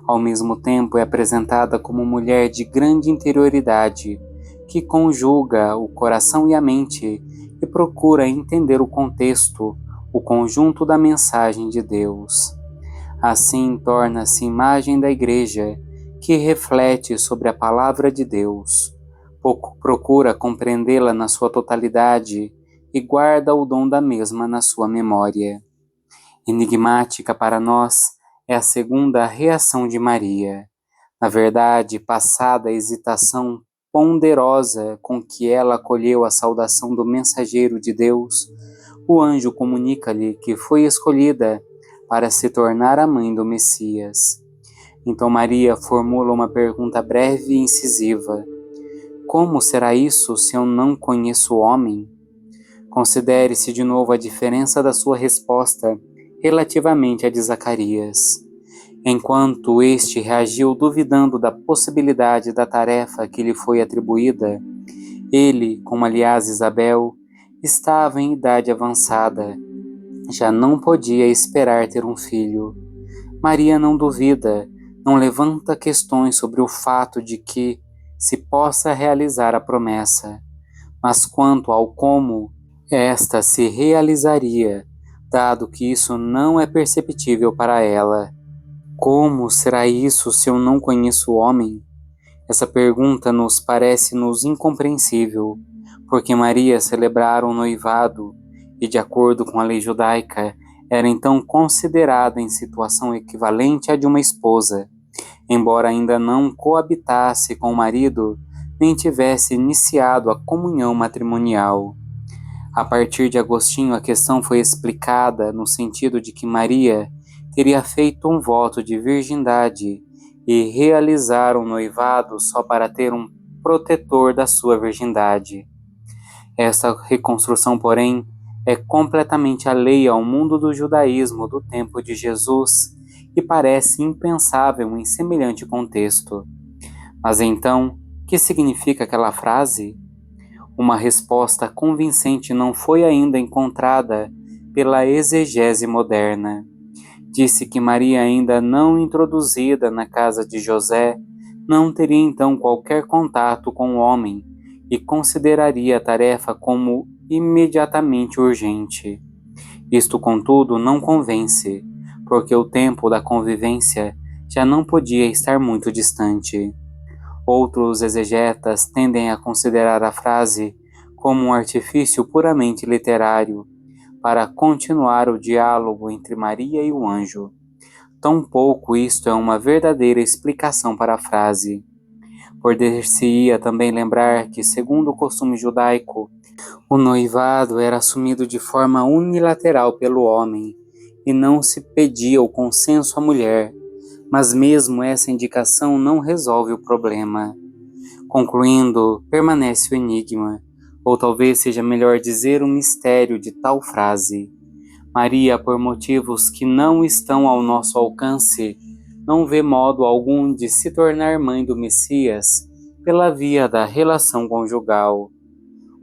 S1: Ao mesmo tempo é apresentada como mulher de grande interioridade, que conjuga o coração e a mente e procura entender o contexto, o conjunto da mensagem de Deus. Assim torna-se imagem da Igreja, que reflete sobre a palavra de Deus, procura compreendê-la na sua totalidade e guarda o dom da mesma na sua memória. Enigmática para nós é a segunda reação de Maria. Na verdade, passada a hesitação ponderosa com que ela acolheu a saudação do mensageiro de Deus, o anjo comunica-lhe que foi escolhida para se tornar a mãe do Messias. Então Maria formula uma pergunta breve e incisiva: como será isso se eu não conheço o homem? Considere-se de novo a diferença da sua resposta relativamente a de Zacarias. Enquanto este reagiu duvidando da possibilidade da tarefa que lhe foi atribuída, ele, como aliás Isabel, estava em idade avançada. Já não podia esperar ter um filho. Maria não duvida, não levanta questões sobre o fato de que se possa realizar a promessa. Mas quanto ao como, esta se realizaria, dado que isso não é perceptível para ela. Como será isso se eu não conheço o homem? Essa pergunta nos parece-nos incompreensível, porque Maria celebrara um noivado e, de acordo com a lei judaica, era então considerada em situação equivalente à de uma esposa, embora ainda não coabitasse com o marido nem tivesse iniciado a comunhão matrimonial. A partir de Agostinho, a questão foi explicada no sentido de que Maria teria feito um voto de virgindade e realizar um noivado só para ter um protetor da sua virgindade. Essa reconstrução, porém, é completamente alheia ao mundo do judaísmo do tempo de Jesus e parece impensável em semelhante contexto. Mas então, o que significa aquela frase? Uma resposta convincente não foi ainda encontrada pela exegese moderna. Disse que Maria, ainda não introduzida na casa de José, não teria então qualquer contato com o homem e consideraria a tarefa como imediatamente urgente. Isto, contudo, não convence, porque o tempo da convivência já não podia estar muito distante. Outros exegetas tendem a considerar a frase como um artifício puramente literário para continuar o diálogo entre Maria e o anjo. Tampouco isto é uma verdadeira explicação para a frase. Poder-se-ia também lembrar que, segundo o costume judaico, o noivado era assumido de forma unilateral pelo homem e não se pedia o consenso à mulher, mas mesmo essa indicação não resolve o problema. Concluindo, permanece o enigma, ou talvez seja melhor dizer o mistério de tal frase. Maria, por motivos que não estão ao nosso alcance, não vê modo algum de se tornar mãe do Messias pela via da relação conjugal.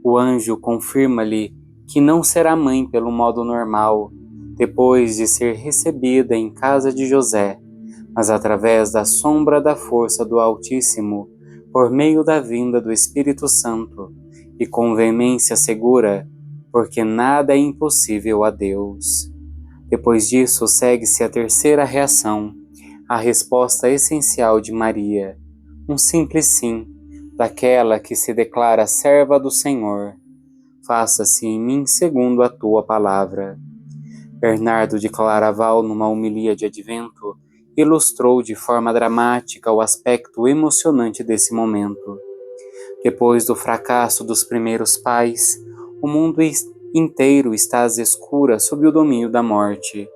S1: O anjo confirma-lhe que não será mãe pelo modo normal, depois de ser recebida em casa de José, mas através da sombra da força do Altíssimo, por meio da vinda do Espírito Santo, e com veemência segura, porque nada é impossível a Deus. Depois disso, segue-se a terceira reação, a resposta essencial de Maria, um simples sim, daquela que se declara serva do Senhor. Faça-se em mim segundo a tua palavra. Bernardo de Claraval, numa homilia de advento, ilustrou de forma dramática o aspecto emocionante desse momento. Depois do fracasso dos primeiros pais, o mundo inteiro está às escuras sob o domínio da morte.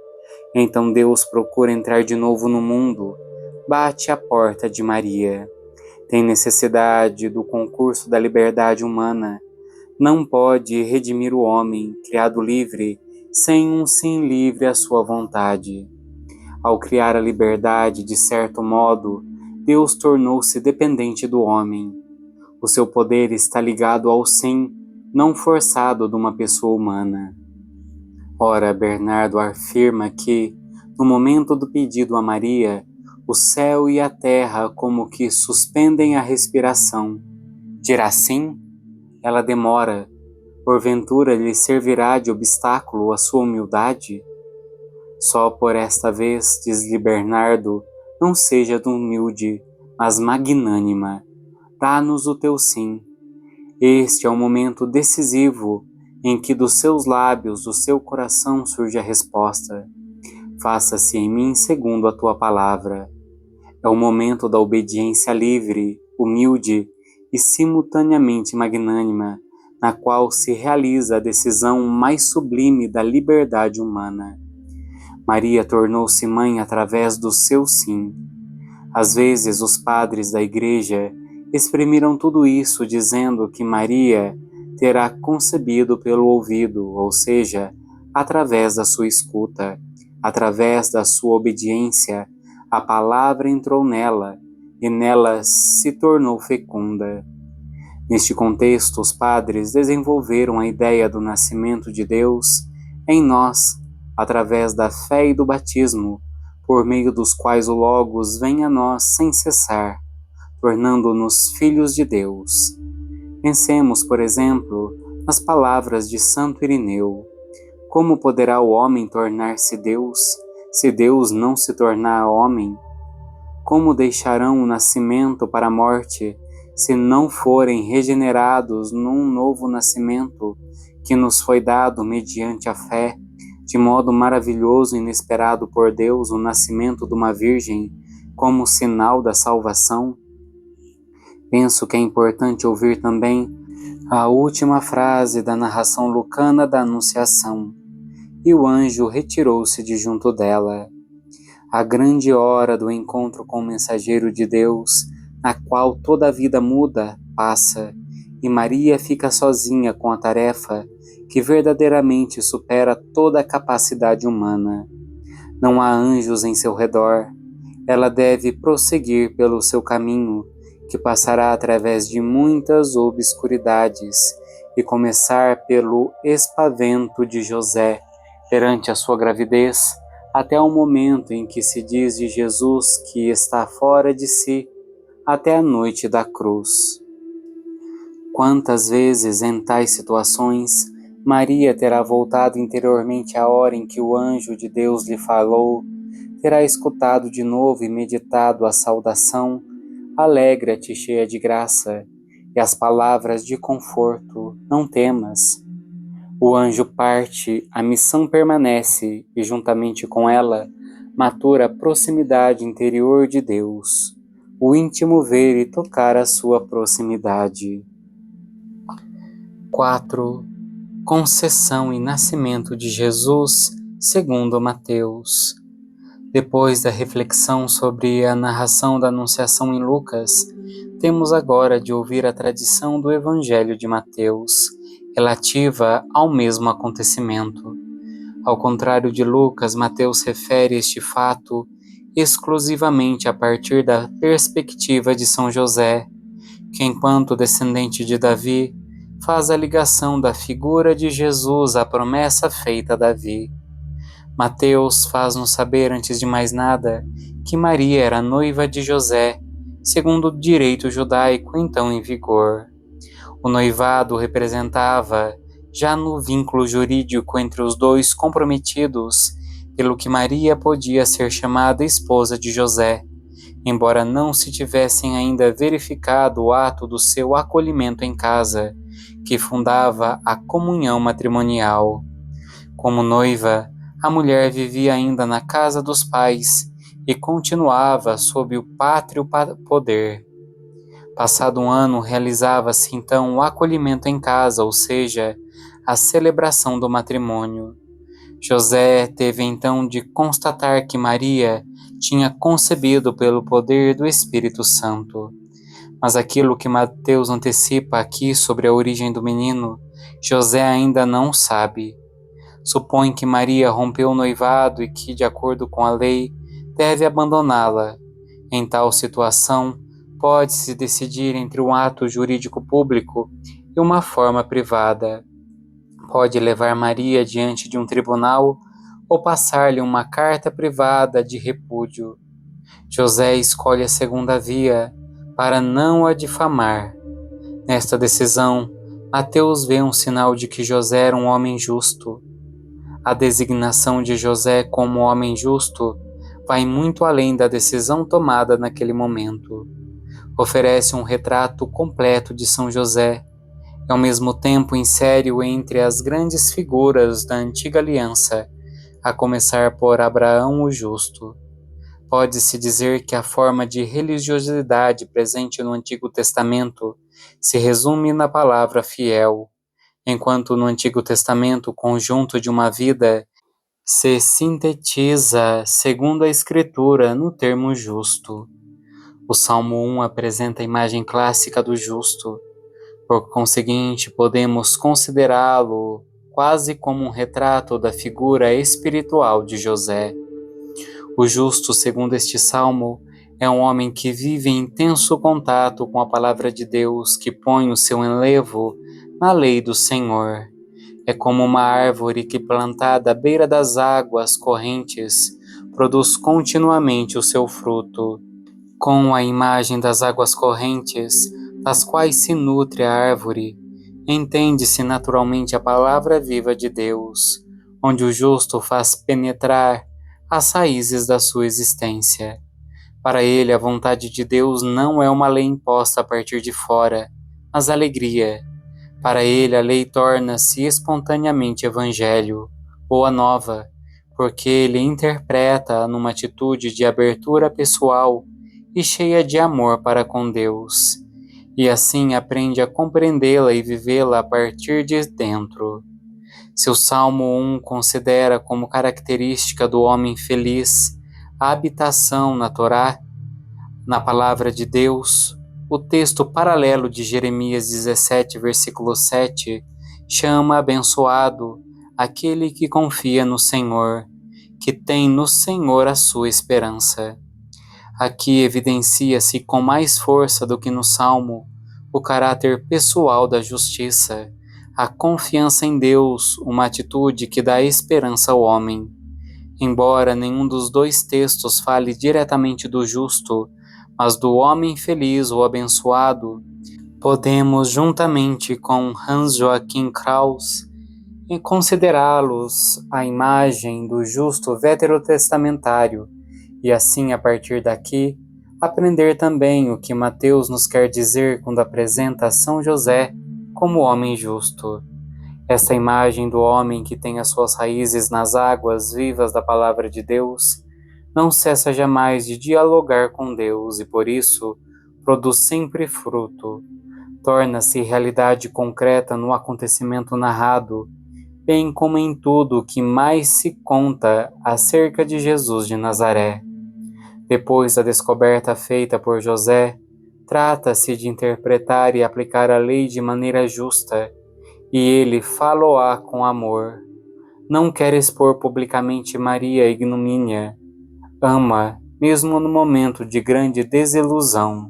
S1: Então Deus procura entrar de novo no mundo, bate à porta de Maria. Tem necessidade do concurso da liberdade humana. Não pode redimir o homem, criado livre, sem um sim livre à sua vontade. Ao criar a liberdade, de certo modo, Deus tornou-se dependente do homem. O seu poder está ligado ao sim, não forçado de uma pessoa humana. Ora, Bernardo afirma que, no momento do pedido a Maria, o céu e a terra como que suspendem a respiração. Dirá sim? Ela demora. Porventura lhe servirá de obstáculo a sua humildade? Só por esta vez, diz-lhe Bernardo, não seja humilde, mas magnânima. Dá-nos o teu sim. Este é o momento decisivo em que dos seus lábios, do seu coração surge a resposta. Faça-se em mim segundo a tua palavra. É o momento da obediência livre, humilde e simultaneamente magnânima, na qual se realiza a decisão mais sublime da liberdade humana. Maria tornou-se mãe através do seu sim. Às vezes, os padres da Igreja exprimiram tudo isso dizendo que Maria terá concebido pelo ouvido, ou seja, através da sua escuta, através da sua obediência, a palavra entrou nela e nela se tornou fecunda. Neste contexto, os padres desenvolveram a ideia do nascimento de Deus em nós, através da fé e do batismo, por meio dos quais o Logos vem a nós sem cessar, tornando-nos filhos de Deus. Pensemos, por exemplo, nas palavras de Santo Irineu. Como poderá o homem tornar-se Deus, se Deus não se tornar homem? Como deixarão o nascimento para a morte, se não forem regenerados num novo nascimento que nos foi dado mediante a fé, de modo maravilhoso e inesperado por Deus, o nascimento de uma virgem como sinal da salvação? Penso que é importante ouvir também a última frase da narração lucana da Anunciação. E o anjo retirou-se de junto dela. A grande hora do encontro com o mensageiro de Deus, na qual toda a vida muda, passa, e Maria fica sozinha com a tarefa que verdadeiramente supera toda a capacidade humana. Não há anjos em seu redor. Ela deve prosseguir pelo seu caminho, que passará através de muitas obscuridades, e começar pelo espavento de José perante a sua gravidez, até o momento em que se diz de Jesus que está fora de si, até a noite da cruz. Quantas vezes em tais situações Maria terá voltado interiormente à hora em que o anjo de Deus lhe falou, terá escutado de novo e meditado a saudação, alegra-te, cheia de graça, e as palavras de conforto, não temas. O anjo parte, a missão permanece, e juntamente com ela, matura a proximidade interior de Deus, o íntimo ver e tocar a sua proximidade. 4. Concessão e nascimento de Jesus, segundo Mateus. Depois da reflexão sobre a narração da Anunciação em Lucas, temos agora de ouvir a tradição do Evangelho de Mateus, relativa ao mesmo acontecimento. Ao contrário de Lucas, Mateus refere este fato exclusivamente a partir da perspectiva de São José, que, enquanto descendente de Davi, faz a ligação da figura de Jesus à promessa feita a Davi. Mateus faz-nos saber, antes de mais nada, que Maria era noiva de José, segundo o direito judaico então em vigor. O noivado representava, já no vínculo jurídico entre os dois comprometidos, pelo que Maria podia ser chamada esposa de José, embora não se tivessem ainda verificado o ato do seu acolhimento em casa, que fundava a comunhão matrimonial. Como noiva, a mulher vivia ainda na casa dos pais e continuava sob o pátrio poder. Passado um ano, realizava-se então o acolhimento em casa, ou seja, a celebração do matrimônio. José teve então de constatar que Maria tinha concebido pelo poder do Espírito Santo. Mas aquilo que Mateus antecipa aqui sobre a origem do menino, José ainda não sabe. Supõe que Maria rompeu o noivado e que, de acordo com a lei, deve abandoná-la. Em tal situação, pode-se decidir entre um ato jurídico público e uma forma privada. Pode levar Maria diante de um tribunal ou passar-lhe uma carta privada de repúdio. José escolhe a segunda via para não a difamar. Nesta decisão, Mateus vê um sinal de que José era um homem justo. A designação de José como homem justo vai muito além da decisão tomada naquele momento. Oferece um retrato completo de São José e ao mesmo tempo insere-o entre as grandes figuras da antiga aliança, a começar por Abraão o justo. Pode-se dizer que a forma de religiosidade presente no Antigo Testamento se resume na palavra fiel, enquanto no Antigo Testamento o conjunto de uma vida se sintetiza, segundo a Escritura, no termo justo. O Salmo 1 apresenta a imagem clássica do justo. Por conseguinte, podemos considerá-lo quase como um retrato da figura espiritual de José. O justo, segundo este salmo, é um homem que vive em intenso contato com a palavra de Deus, que põe o seu enlevo na lei do Senhor. É como uma árvore que, plantada à beira das águas correntes, produz continuamente o seu fruto. Com a imagem das águas correntes, das quais se nutre a árvore, entende-se naturalmente a palavra viva de Deus, onde o justo faz penetrar as raízes da sua existência. Para ele, a vontade de Deus não é uma lei imposta a partir de fora, mas alegria. Para ele, a lei torna-se espontaneamente evangelho, boa nova, porque ele interpreta numa atitude de abertura pessoal e cheia de amor para com Deus, e assim aprende a compreendê-la e vivê-la a partir de dentro. Se o Salmo 1 considera como característica do homem feliz a habitação na Torá, na palavra de Deus, o texto paralelo de Jeremias 17, versículo 7, chama abençoado aquele que confia no Senhor, que tem no Senhor a sua esperança. Aqui evidencia-se com mais força do que no Salmo o caráter pessoal da justiça, a confiança em Deus, uma atitude que dá esperança ao homem. Embora nenhum dos dois textos fale diretamente do justo, mas do homem feliz ou abençoado, podemos, juntamente com Hans Joachim Kraus, considerá-los a imagem do justo veterotestamentário, e assim, a partir daqui, aprender também o que Mateus nos quer dizer quando apresenta São José como homem justo. Esta imagem do homem que tem as suas raízes nas águas vivas da palavra de Deus não cessa jamais de dialogar com Deus e, por isso, produz sempre fruto. Torna-se realidade concreta no acontecimento narrado, bem como em tudo o que mais se conta acerca de Jesus de Nazaré. Depois da descoberta feita por José, trata-se de interpretar e aplicar a lei de maneira justa, e ele fala-á com amor. Não quer expor publicamente Maria à ignomínia. Ama, mesmo no momento de grande desilusão.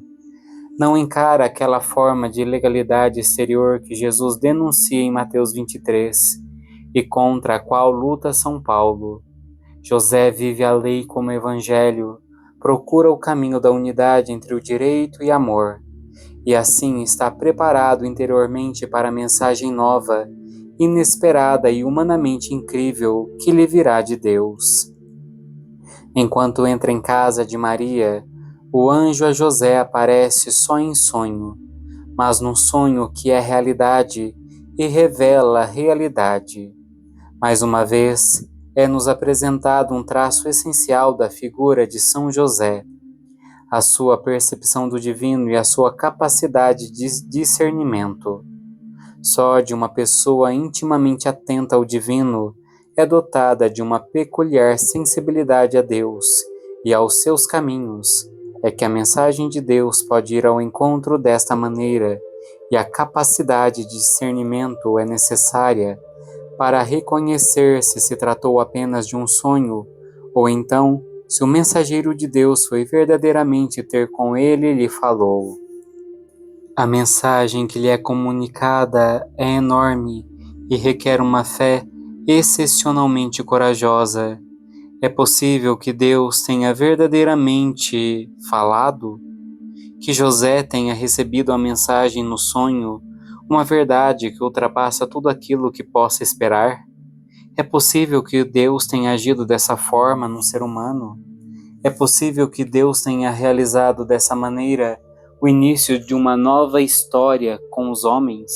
S1: Não encara aquela forma de ilegalidade exterior que Jesus denuncia em Mateus 23 e contra a qual luta São Paulo. José vive a lei como evangelho, procura o caminho da unidade entre o direito e amor, e assim está preparado interiormente para a mensagem nova, inesperada e humanamente incrível que lhe virá de Deus. Enquanto entra em casa de Maria, o anjo a José aparece só em sonho, mas num sonho que é realidade e revela a realidade. Mais uma vez, é-nos apresentado um traço essencial da figura de São José, a sua percepção do divino e a sua capacidade de discernimento. Só de uma pessoa intimamente atenta ao divino é dotada de uma peculiar sensibilidade a Deus e aos seus caminhos, é que a mensagem de Deus pode ir ao encontro desta maneira, e a capacidade de discernimento é necessária para reconhecer se tratou apenas de um sonho, ou então se o mensageiro de Deus foi verdadeiramente ter com ele e lhe falou. A mensagem que lhe é comunicada é enorme e requer uma fé excepcionalmente corajosa. É possível que Deus tenha verdadeiramente falado? Que José tenha recebido a mensagem no sonho, uma verdade que ultrapassa tudo aquilo que possa esperar? É possível que Deus tenha agido dessa forma num ser humano? É possível que Deus tenha realizado dessa maneira o início de uma nova história com os homens?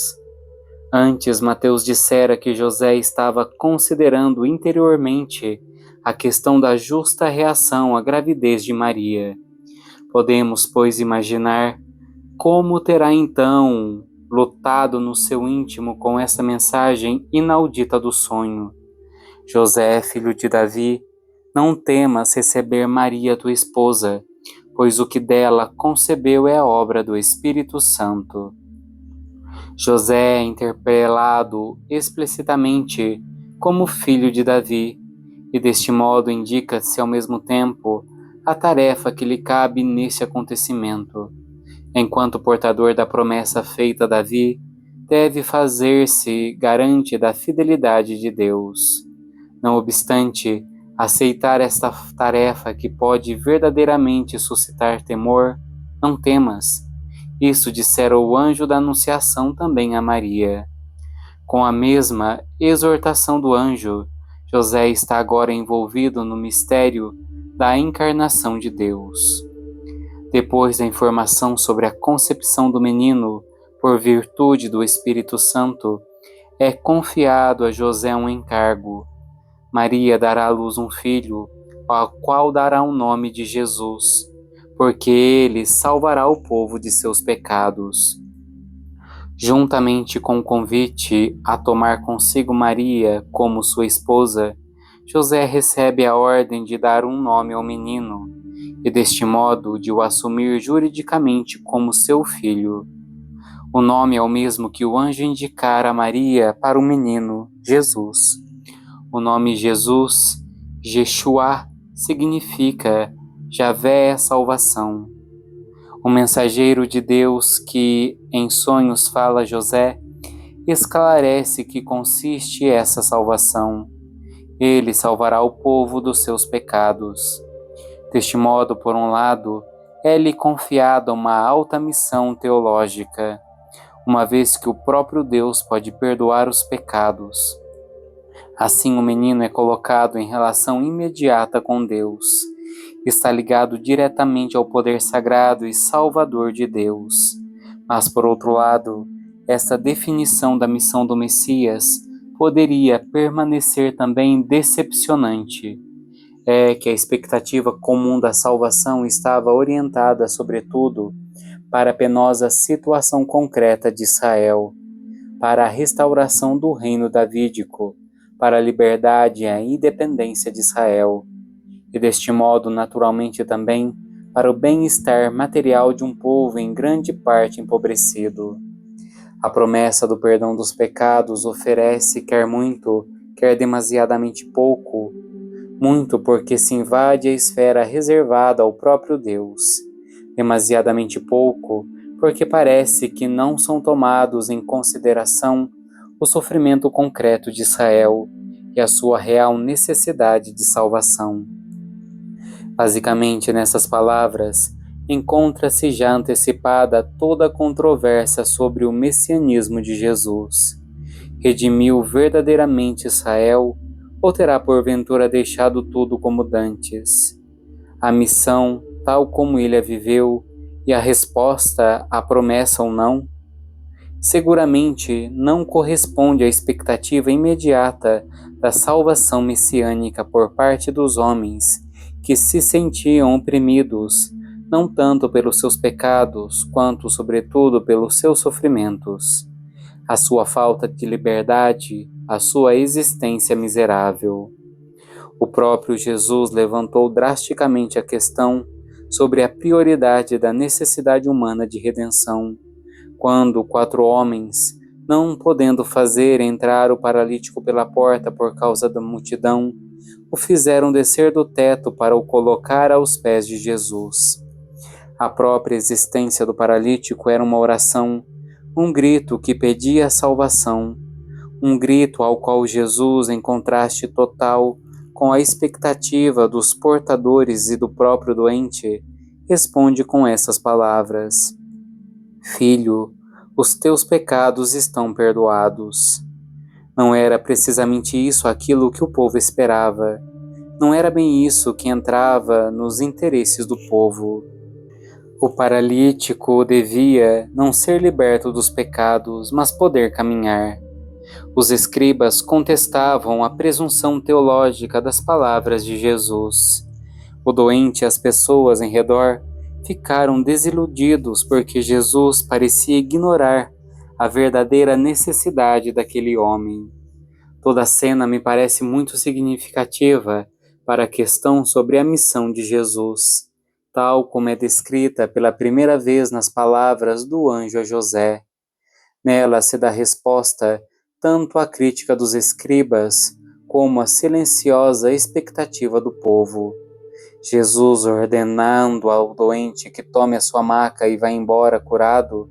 S1: Antes, Mateus dissera que José estava considerando interiormente a questão da justa reação à gravidez de Maria. Podemos, pois, imaginar como terá então lutado no seu íntimo com essa mensagem inaudita do sonho. José, filho de Davi, não temas receber Maria, tua esposa, pois o que dela concebeu é a obra do Espírito Santo. José é interpelado explicitamente como filho de Davi, e deste modo indica-se ao mesmo tempo a tarefa que lhe cabe nesse acontecimento. Enquanto portador da promessa feita a Davi, deve fazer-se garante da fidelidade de Deus. Não obstante, aceitar esta tarefa que pode verdadeiramente suscitar temor, não temas. Isso dissera o anjo da Anunciação também a Maria. Com a mesma exortação do anjo, José está agora envolvido no mistério da encarnação de Deus. Depois da informação sobre a concepção do menino, por virtude do Espírito Santo, é confiado a José um encargo. Maria dará à luz um filho, ao qual dará o nome de Jesus, porque ele salvará o povo de seus pecados. Juntamente com o convite a tomar consigo Maria como sua esposa, José recebe a ordem de dar um nome ao menino, e deste modo de o assumir juridicamente como seu filho. O nome é o mesmo que o anjo indicara a Maria para o menino, Jesus. O nome Jesus, Jeshua, significa Javé é salvação. O mensageiro de Deus que em sonhos fala a José, esclarece que consiste essa salvação. Ele salvará o povo dos seus pecados. Deste modo, por um lado, é-lhe confiada uma alta missão teológica, uma vez que o próprio Deus pode perdoar os pecados. Assim, o menino é colocado em relação imediata com Deus. Está ligado diretamente ao poder sagrado e salvador de Deus. Mas, por outro lado, esta definição da missão do Messias poderia permanecer também decepcionante. É que a expectativa comum da salvação estava orientada, sobretudo, para a penosa situação concreta de Israel, para a restauração do reino davídico, para a liberdade e a independência de Israel, e deste modo, naturalmente também, para o bem-estar material de um povo em grande parte empobrecido. A promessa do perdão dos pecados oferece quer muito, quer demasiadamente pouco, muito porque se invade a esfera reservada ao próprio Deus, demasiadamente pouco porque parece que não são tomados em consideração o sofrimento concreto de Israel e a sua real necessidade de salvação. Basicamente, nessas palavras, encontra-se já antecipada toda a controvérsia sobre o messianismo de Jesus. Redimiu verdadeiramente Israel ou terá porventura deixado tudo como dantes? A missão, tal como ele a viveu, e a resposta à promessa ou não? Seguramente não corresponde à expectativa imediata da salvação messiânica por parte dos homens que se sentiam oprimidos, não tanto pelos seus pecados, quanto, sobretudo, pelos seus sofrimentos, a sua falta de liberdade, a sua existência miserável. O próprio Jesus levantou drasticamente a questão sobre a prioridade da necessidade humana de redenção, quando 4 homens, não podendo fazer entrar o paralítico pela porta por causa da multidão, o fizeram descer do teto para o colocar aos pés de Jesus. A própria existência do paralítico era uma oração, um grito que pedia a salvação, um grito ao qual Jesus, em contraste total com a expectativa dos portadores e do próprio doente, responde com essas palavras: Filho, os teus pecados estão perdoados. Não era precisamente isso aquilo que o povo esperava. Não era bem isso que entrava nos interesses do povo. O paralítico devia não ser liberto dos pecados, mas poder caminhar. Os escribas contestavam a presunção teológica das palavras de Jesus. O doente e as pessoas em redor ficaram desiludidos porque Jesus parecia ignorar a verdadeira necessidade daquele homem. Toda a cena me parece muito significativa para a questão sobre a missão de Jesus, tal como é descrita pela primeira vez nas palavras do anjo a José. Nela se dá resposta tanto à crítica dos escribas como à silenciosa expectativa do povo. Jesus, ordenando ao doente que tome a sua maca e vá embora curado,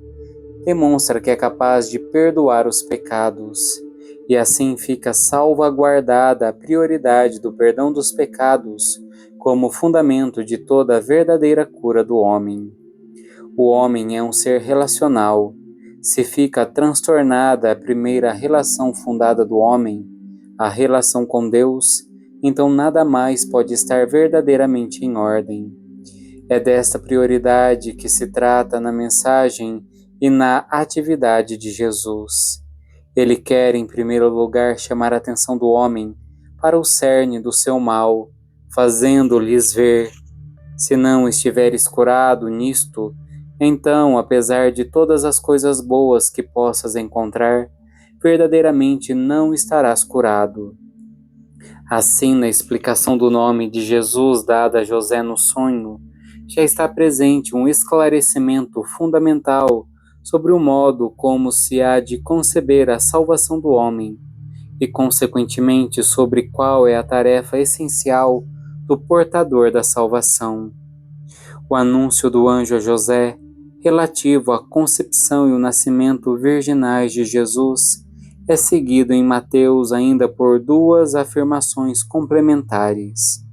S1: demonstra que é capaz de perdoar os pecados, e assim fica salvaguardada a prioridade do perdão dos pecados como fundamento de toda a verdadeira cura do homem. O homem é um ser relacional. Se fica transtornada a primeira relação fundada do homem, a relação com Deus, então nada mais pode estar verdadeiramente em ordem. É desta prioridade que se trata na mensagem e na atividade de Jesus. Ele quer, em primeiro lugar, chamar a atenção do homem para o cerne do seu mal, fazendo-lhes ver: se não estiveres curado nisto, então, apesar de todas as coisas boas que possas encontrar, verdadeiramente não estarás curado. Assim, na explicação do nome de Jesus dada a José no sonho, já está presente um esclarecimento fundamental sobre o modo como se há de conceber a salvação do homem e, consequentemente, sobre qual é a tarefa essencial do portador da salvação. O anúncio do anjo a José, relativo à concepção e o nascimento virginais de Jesus, é seguido em Mateus ainda por duas afirmações complementares.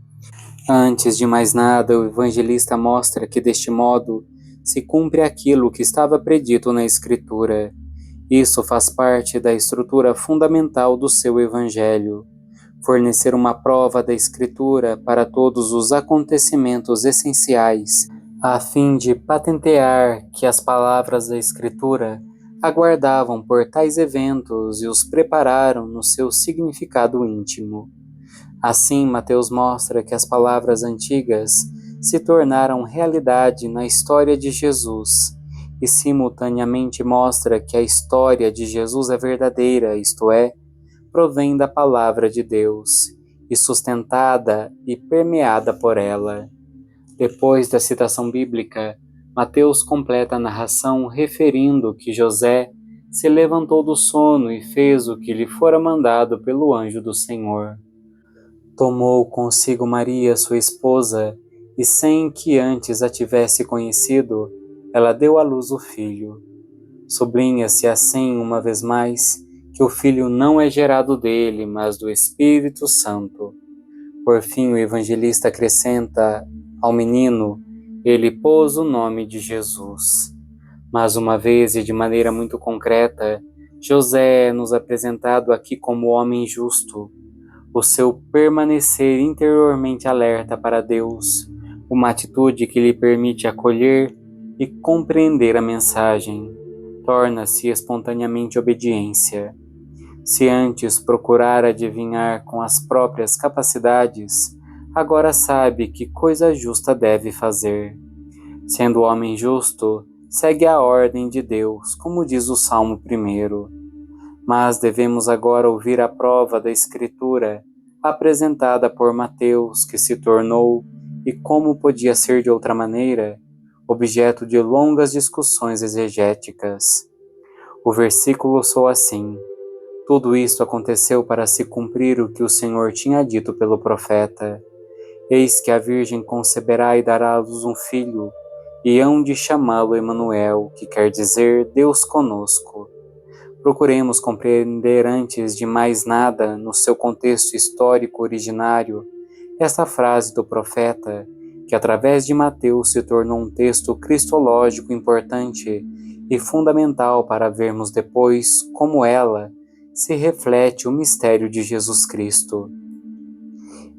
S1: Antes de mais nada, o evangelista mostra que deste modo se cumpre aquilo que estava predito na Escritura. Isso faz parte da estrutura fundamental do seu evangelho. Fornecer uma prova da Escritura para todos os acontecimentos essenciais, a fim de patentear que as palavras da Escritura aguardavam por tais eventos e os prepararam no seu significado íntimo. Assim, Mateus mostra que as palavras antigas se tornaram realidade na história de Jesus e simultaneamente mostra que a história de Jesus é verdadeira, isto é, provém da palavra de Deus e sustentada e permeada por ela. Depois da citação bíblica, Mateus completa a narração referindo que José se levantou do sono e fez o que lhe fora mandado pelo anjo do Senhor. Tomou consigo Maria, sua esposa, e sem que antes a tivesse conhecido, ela deu à luz o filho. Sublinha-se assim, uma vez mais, que o filho não é gerado dele, mas do Espírito Santo. Por fim, o evangelista acrescenta: ao menino, ele pôs o nome de Jesus. Mais uma vez e de maneira muito concreta, José é nos apresentado aqui como homem justo. O seu permanecer interiormente alerta para Deus, uma atitude que lhe permite acolher e compreender a mensagem, torna-se espontaneamente obediência. Se antes procurar adivinhar com as próprias capacidades, agora sabe que coisa justa deve fazer. Sendo homem justo, segue a ordem de Deus, como diz o Salmo 1. Mas devemos agora ouvir a prova da Escritura, apresentada por Mateus, que se tornou, e como podia ser de outra maneira, objeto de longas discussões exegéticas. O versículo soa assim: tudo isto aconteceu para se cumprir o que o Senhor tinha dito pelo profeta: eis que a Virgem conceberá e dará à luz um filho, e hão de chamá-lo Emanuel, que quer dizer Deus conosco. Procuremos compreender antes de mais nada, no seu contexto histórico originário, esta frase do profeta, que através de Mateus se tornou um texto cristológico importante e fundamental para vermos depois como ela se reflete o mistério de Jesus Cristo.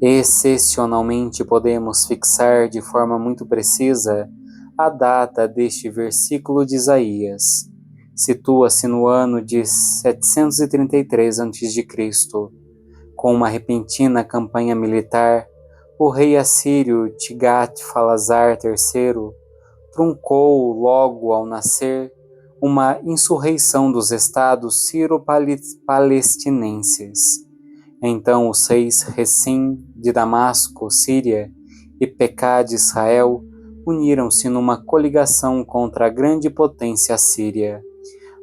S1: Excepcionalmente podemos fixar de forma muito precisa a data deste versículo de Isaías. Situa-se no ano de 733 a.C., com uma repentina campanha militar. O rei assírio Tiglat-Falazar III truncou logo ao nascer uma insurreição dos estados sírio-palestinenses. Então os reis Recim de Damasco, Síria, e Pecá de Israel uniram-se numa coligação contra a grande potência assíria.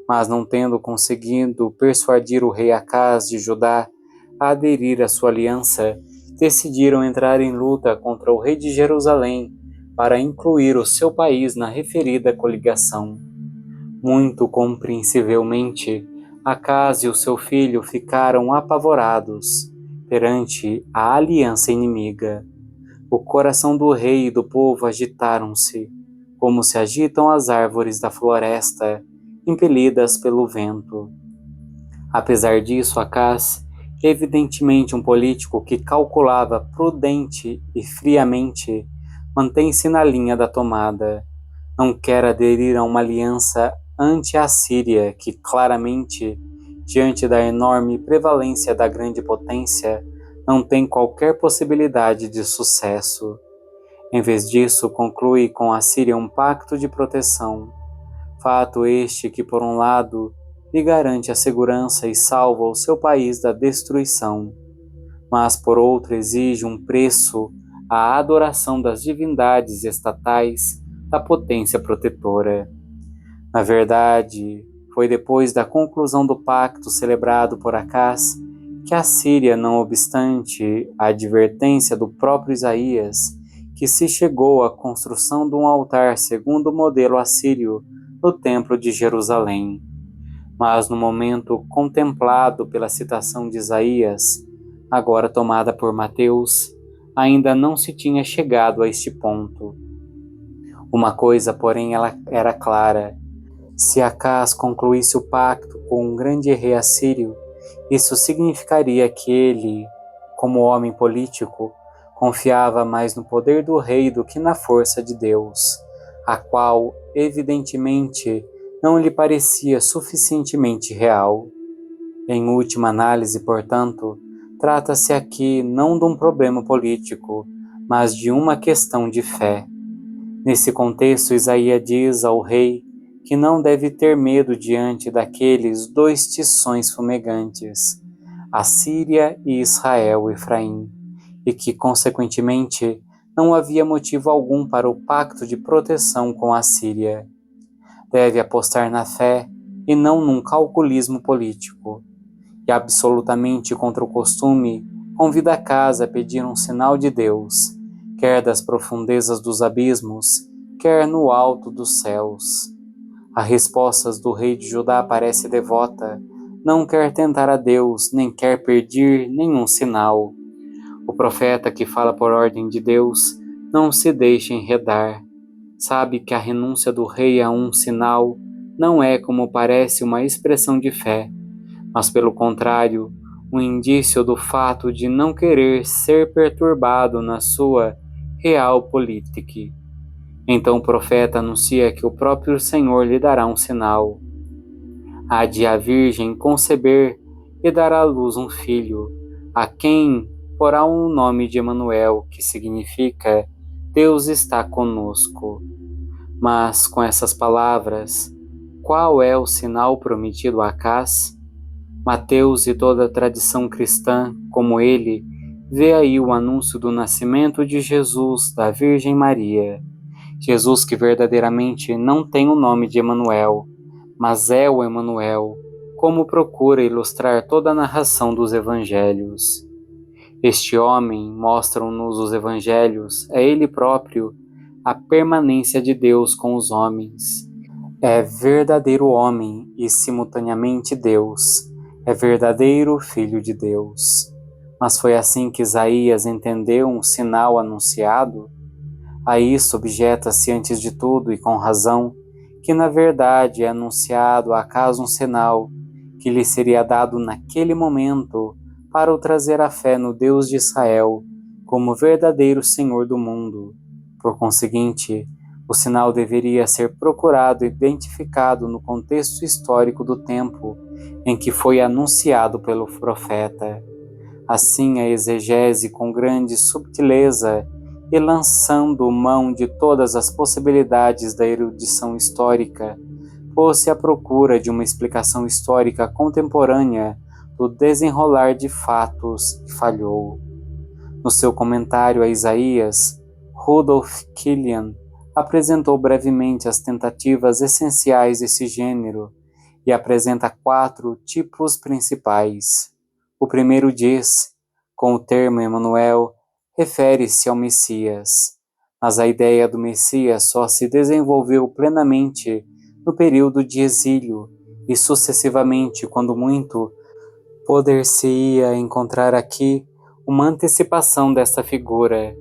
S1: Mas não tendo conseguido persuadir o rei Acaz de Judá a aderir à sua aliança, decidiram entrar em luta contra o rei de Jerusalém para incluir o seu país na referida coligação. Muito compreensivelmente, Acaz e o seu filho ficaram apavorados perante a aliança inimiga. O coração do rei e do povo agitaram-se, como se agitam as árvores da floresta, impelidas pelo vento. Apesar disso, Acaz, evidentemente um político que calculava prudente e friamente, mantém-se na linha da tomada. Não quer aderir a uma aliança anti-assíria que, claramente, diante da enorme prevalência da grande potência, não tem qualquer possibilidade de sucesso. Em vez disso, conclui com a Síria um pacto de proteção. Fato este que, por um lado, lhe garante a segurança e salva o seu país da destruição, mas por outro exige um preço à adoração das divindades estatais da potência protetora. Na verdade, foi depois da conclusão do pacto celebrado por Acaz que a Síria, não obstante a advertência do próprio Isaías, que se chegou à construção de um altar segundo o modelo assírio no Templo de Jerusalém. Mas no momento contemplado pela citação de Isaías, agora tomada por Mateus, ainda não se tinha chegado a este ponto. Uma coisa, porém, ela era clara: se Acaz concluísse o pacto com um grande rei assírio, isso significaria que ele, como homem político, confiava mais no poder do rei do que na força de Deus, a qual, evidentemente, não lhe parecia suficientemente real. Em última análise, portanto, trata-se aqui não de um problema político, mas de uma questão de fé. Nesse contexto, Isaías diz ao rei que não deve ter medo diante daqueles dois tições fumegantes, a Síria e Israel, Efraim, e que, consequentemente, não havia motivo algum para o pacto de proteção com a Síria. Deve apostar na fé e não num calculismo político. E absolutamente contra o costume, convida Acaz a pedir um sinal de Deus, quer das profundezas dos abismos, quer no alto dos céus. A resposta do rei de Judá parece devota, não quer tentar a Deus, nem quer pedir nenhum sinal. O profeta que fala por ordem de Deus não se deixa enredar. Sabe que a renúncia do rei a um sinal não é, como parece, uma expressão de fé, mas pelo contrário, um indício do fato de não querer ser perturbado na sua realpolitik. Então o profeta anuncia que o próprio Senhor lhe dará um sinal. Há de a virgem conceber e dar à luz um filho, a quem porá o nome de Emanuel, que significa Deus está conosco. Mas com essas palavras, qual é o sinal prometido a Acaz? Mateus e toda a tradição cristã, como ele, vê aí o anúncio do nascimento de Jesus da Virgem Maria. Jesus que verdadeiramente não tem o nome de Emanuel, mas é o Emanuel, como procura ilustrar toda a narração dos evangelhos. Este homem, mostram-nos os evangelhos, é ele próprio, a permanência de Deus com os homens. É verdadeiro homem e simultaneamente Deus. É verdadeiro Filho de Deus. Mas foi assim que Isaías entendeu um sinal anunciado? A isso objeta-se antes de tudo, e com razão, que na verdade é anunciado acaso um sinal que lhe seria dado naquele momento para o trazer a fé no Deus de Israel como verdadeiro Senhor do mundo. Por conseguinte, o sinal deveria ser procurado e identificado no contexto histórico do tempo em que foi anunciado pelo profeta. Assim, a exegese, com grande subtileza e lançando mão de todas as possibilidades da erudição histórica, pôs-se à procura de uma explicação histórica contemporânea do desenrolar de fatos e falhou. No seu comentário a Isaías, Rudolf Kilian apresentou brevemente as tentativas essenciais desse gênero e apresenta 4 tipos principais. O primeiro diz, com o termo Emanuel, refere-se ao Messias, mas a ideia do Messias só se desenvolveu plenamente no período de exílio e sucessivamente, quando muito, poder-se-ia encontrar aqui uma antecipação desta figura.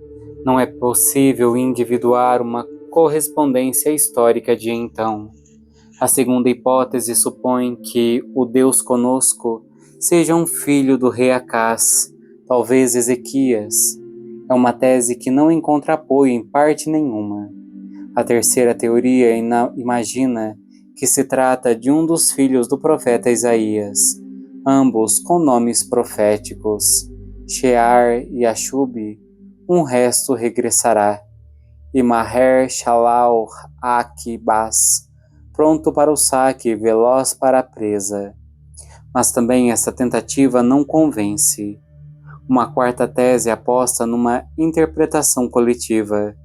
S1: Não é possível individuar uma correspondência histórica de então. A segunda hipótese supõe que o Deus conosco seja um filho do rei Acás, talvez Ezequias. É uma tese que não encontra apoio em parte nenhuma. A terceira teoria imagina que se trata de um dos filhos do profeta Isaías, ambos com nomes proféticos, Shear e Ashub. Um resto regressará, e Maher Shalal Akibas, pronto para o saque e veloz para a presa. Mas também essa tentativa não convence. Uma quarta tese aposta numa interpretação coletiva.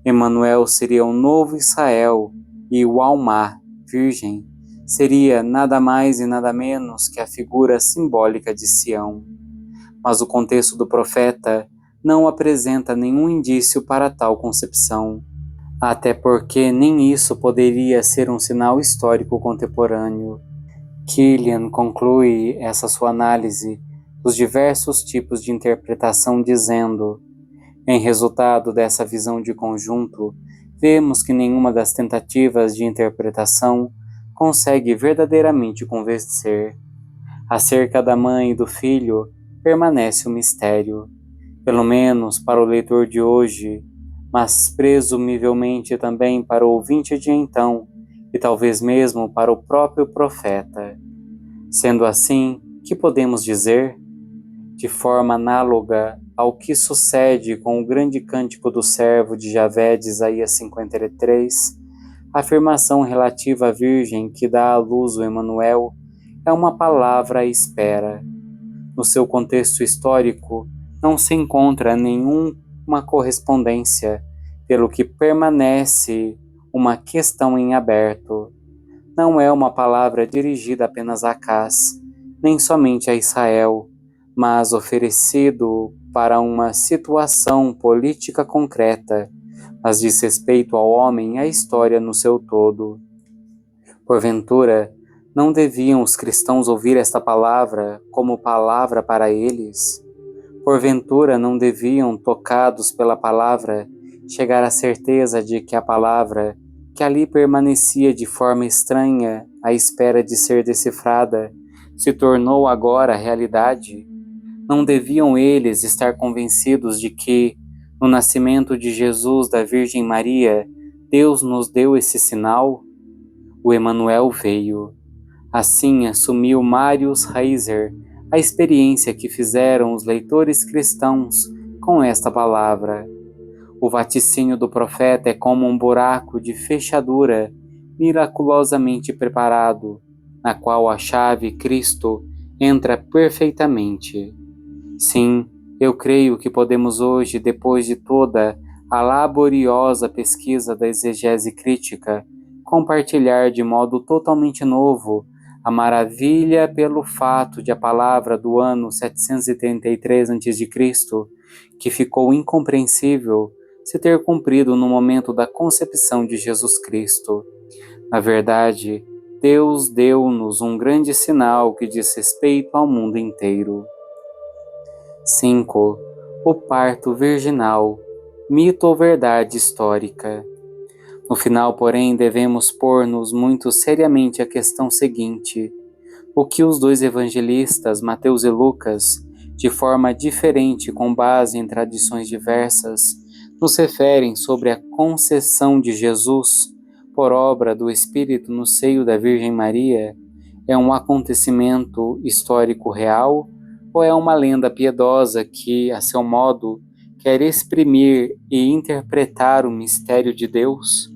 S1: Emanuel seria o novo Israel e o Almá, virgem, seria nada mais e nada menos que a figura simbólica de Sião. Mas o contexto do profeta não apresenta nenhum indício para tal concepção, até porque nem isso poderia ser um sinal histórico contemporâneo. Kilian conclui essa sua análise dos diversos tipos de interpretação dizendo: em resultado dessa visão de conjunto, vemos que nenhuma das tentativas de interpretação consegue verdadeiramente convencer. Acerca da mãe e do filho, permanece o mistério, pelo menos para o leitor de hoje, mas presumivelmente também para o ouvinte de então, e talvez mesmo para o próprio profeta. Sendo assim, que podemos dizer? De forma análoga ao que sucede com o grande cântico do servo de Javé de Isaías 53, a afirmação relativa à Virgem que dá à luz o Emanuel é uma palavra à espera. No seu contexto histórico, não se encontra nenhuma correspondência, pelo que permanece uma questão em aberto. Não é uma palavra dirigida apenas a Acás, nem somente a Israel, mas oferecido para uma situação política concreta, mas diz respeito ao homem e à história no seu todo. Porventura, não deviam os cristãos ouvir esta palavra como palavra para eles? Porventura, não deviam, tocados pela palavra, chegar à certeza de que a palavra, que ali permanecia de forma estranha à espera de ser decifrada, se tornou agora realidade? Não deviam eles estar convencidos de que, no nascimento de Jesus da Virgem Maria, Deus nos deu esse sinal? O Emanuel veio. Assim assumiu Marius Heiser a experiência que fizeram os leitores cristãos com esta palavra. O vaticínio do profeta é como um buraco de fechadura miraculosamente preparado, na qual a chave Cristo entra perfeitamente. Sim, eu creio que podemos hoje, depois de toda a laboriosa pesquisa da exegese crítica, compartilhar de modo totalmente novo a maravilha pelo fato de a palavra do ano 733 a.C., que ficou incompreensível, se ter cumprido no momento da concepção de Jesus Cristo. Na verdade, Deus deu-nos um grande sinal que diz respeito ao mundo inteiro. 5. O parto virginal, mito ou verdade histórica. No final, porém, devemos pôr-nos muito seriamente a questão seguinte: o que os dois evangelistas, Mateus e Lucas, de forma diferente com base em tradições diversas, nos referem sobre a concessão de Jesus por obra do Espírito no seio da Virgem Maria, é um acontecimento histórico real ou é uma lenda piedosa que, a seu modo, quer exprimir e interpretar o mistério de Deus?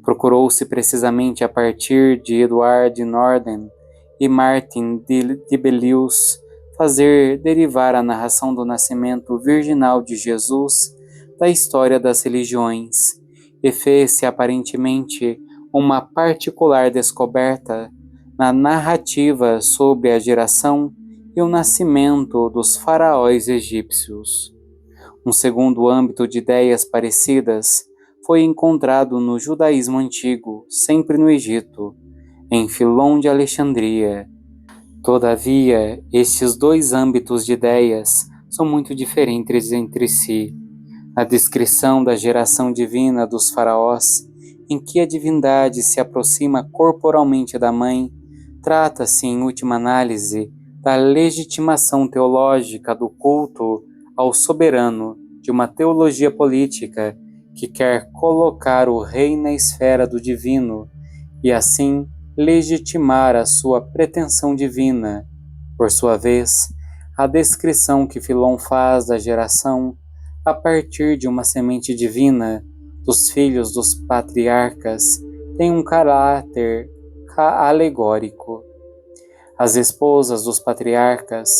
S1: Procurou-se precisamente a partir de Edward Norden e Martin de Bellius fazer derivar a narração do nascimento virginal de Jesus da história das religiões, e fez-se aparentemente uma particular descoberta na narrativa sobre a geração e o nascimento dos faraós egípcios. Um segundo âmbito de ideias parecidas foi encontrado no judaísmo antigo, sempre no Egito, em Filon de Alexandria. Todavia, estes dois âmbitos de ideias são muito diferentes entre si. A descrição da geração divina dos faraós, em que a divindade se aproxima corporalmente da mãe, trata-se, em última análise, da legitimação teológica do culto ao soberano de uma teologia política que quer colocar o rei na esfera do divino e, assim, legitimar a sua pretensão divina. Por sua vez, a descrição que Filon faz da geração a partir de uma semente divina dos filhos dos patriarcas tem um caráter alegórico. As esposas dos patriarcas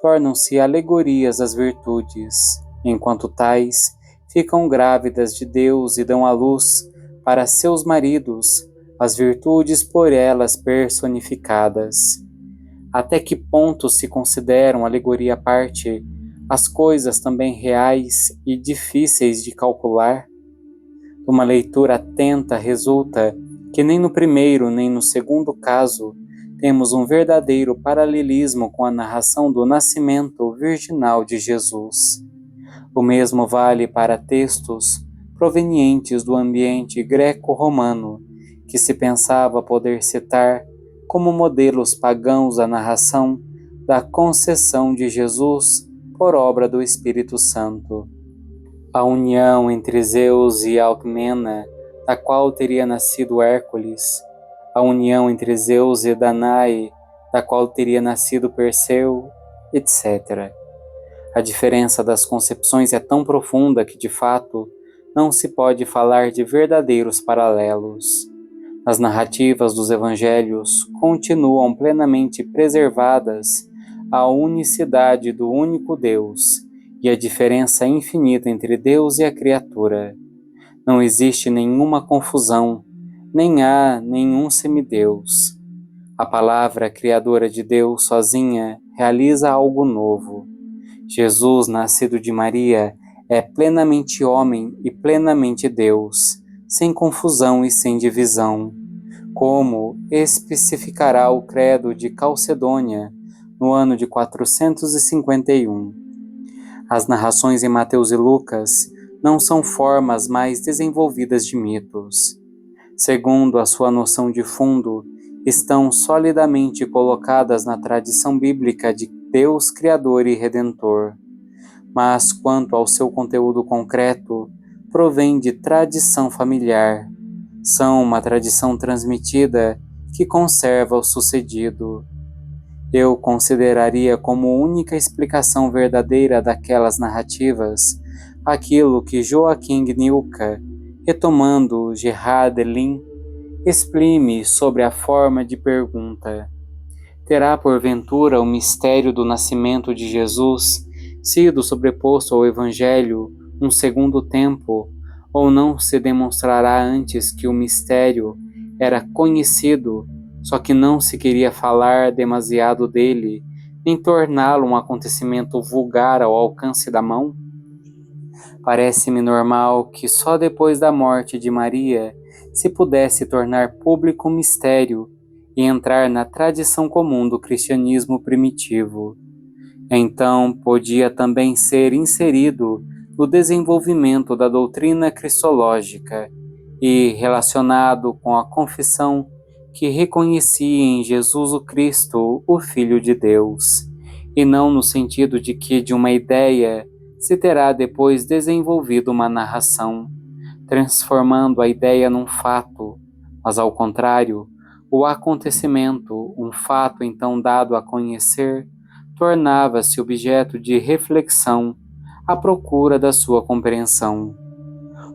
S1: tornam-se alegorias das virtudes, enquanto tais ficam grávidas de Deus e dão à luz para seus maridos as virtudes por elas personificadas. Até que ponto se consideram alegoria à parte as coisas também reais e difíceis de calcular? Uma leitura atenta resulta que nem no primeiro nem no segundo caso temos um verdadeiro paralelismo com a narração do nascimento virginal de Jesus. O mesmo vale para textos provenientes do ambiente greco-romano, que se pensava poder citar como modelos pagãos da narração da concessão de Jesus por obra do Espírito Santo. A união entre Zeus e Alcmena, da qual teria nascido Hércules, a união entre Zeus e Danae, da qual teria nascido Perseu, etc. A diferença das concepções é tão profunda que, de fato, não se pode falar de verdadeiros paralelos. As narrativas dos evangelhos continuam plenamente preservadas a unicidade do único Deus e a diferença infinita entre Deus e a criatura. Não existe nenhuma confusão, nem há nenhum semideus. A palavra criadora de Deus sozinha realiza algo novo. Jesus, nascido de Maria, é plenamente homem e plenamente Deus, sem confusão e sem divisão, como especificará o credo de Calcedônia no ano de 451. As narrações em Mateus e Lucas não são formas mais desenvolvidas de mitos. Segundo a sua noção de fundo, estão solidamente colocadas na tradição bíblica de Deus Criador e Redentor. Mas, quanto ao seu conteúdo concreto, provém de tradição familiar. São uma tradição transmitida que conserva o sucedido. Eu consideraria como única explicação verdadeira daquelas narrativas aquilo que Joaquim Gnilka, retomando Gerard Delin, exprime sobre a forma de pergunta: terá porventura o mistério do nascimento de Jesus sido sobreposto ao Evangelho um segundo tempo, ou não se demonstrará antes que o mistério era conhecido, só que não se queria falar demasiado dele, nem torná-lo um acontecimento vulgar ao alcance da mão? Parece-me normal que só depois da morte de Maria se pudesse tornar público o mistério e entrar na tradição comum do cristianismo primitivo. Então, podia também ser inserido no desenvolvimento da doutrina cristológica e relacionado com a confissão que reconhecia em Jesus o Cristo, o Filho de Deus, e não no sentido de que de uma ideia se terá depois desenvolvido uma narração, transformando a ideia num fato, mas ao contrário, o acontecimento, um fato então dado a conhecer, tornava-se objeto de reflexão à procura da sua compreensão.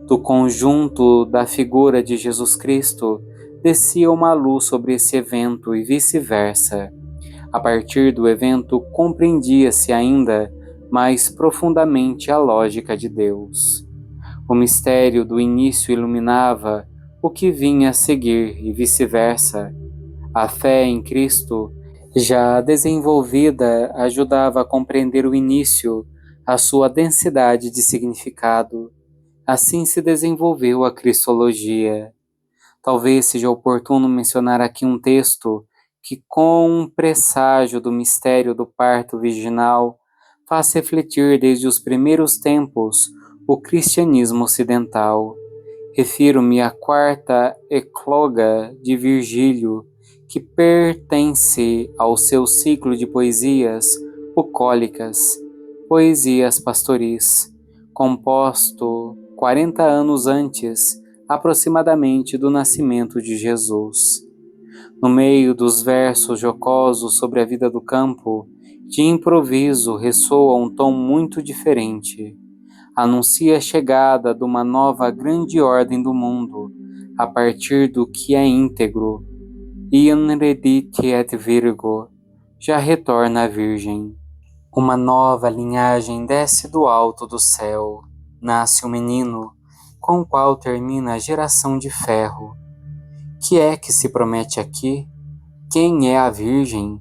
S1: Do conjunto da figura de Jesus Cristo, descia uma luz sobre esse evento e vice-versa. A partir do evento compreendia-se ainda mais profundamente a lógica de Deus. O mistério do início iluminava o que vinha a seguir e vice-versa. A fé em Cristo, já desenvolvida, ajudava a compreender o início, a sua densidade de significado. Assim se desenvolveu a Cristologia. Talvez seja oportuno mencionar aqui um texto que, com um presságio do mistério do parto virginal, faz refletir desde os primeiros tempos o cristianismo ocidental. Refiro-me à quarta ecloga de Virgílio, que pertence ao seu ciclo de poesias bucólicas, Poesias Pastoris, composto 40 anos antes, aproximadamente, do nascimento de Jesus. No meio dos versos jocosos sobre a vida do campo, de improviso ressoa um tom muito diferente. Anuncia a chegada de uma nova grande ordem do mundo, a partir do que é íntegro. Iam redit et virgo, já retorna a Virgem. Uma nova linhagem desce do alto do céu. Nasce um menino, com o qual termina a geração de ferro. Que é que se promete aqui? Quem é a Virgem?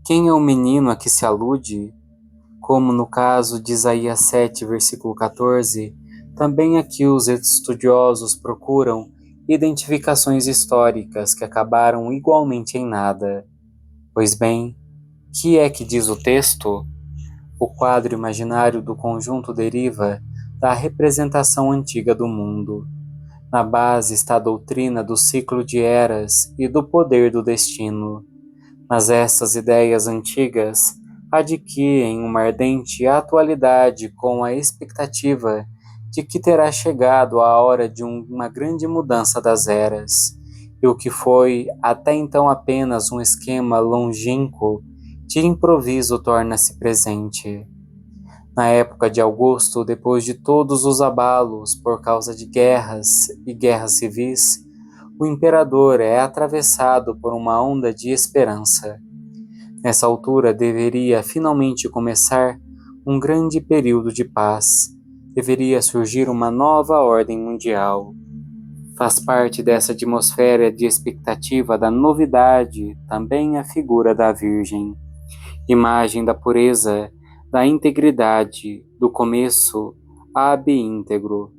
S1: Quem é o menino a que se alude? Como no caso de Isaías 7, versículo 14, também aqui os estudiosos procuram identificações históricas que acabaram igualmente em nada. Pois bem, que é que diz o texto? O quadro imaginário do conjunto deriva da representação antiga do mundo. Na base está a doutrina do ciclo de eras e do poder do destino. Mas essas ideias antigas adquirem uma ardente atualidade com a expectativa de que terá chegado a hora de uma grande mudança das eras, e o que foi até então apenas um esquema longínquo de improviso torna-se presente. Na época de Augusto, depois de todos os abalos por causa de guerras e guerras civis, o imperador é atravessado por uma onda de esperança. Nessa altura deveria finalmente começar um grande período de paz. Deveria surgir uma nova ordem mundial. Faz parte dessa atmosfera de expectativa da novidade também a figura da Virgem, imagem da pureza, da integridade, do começo ab íntegro,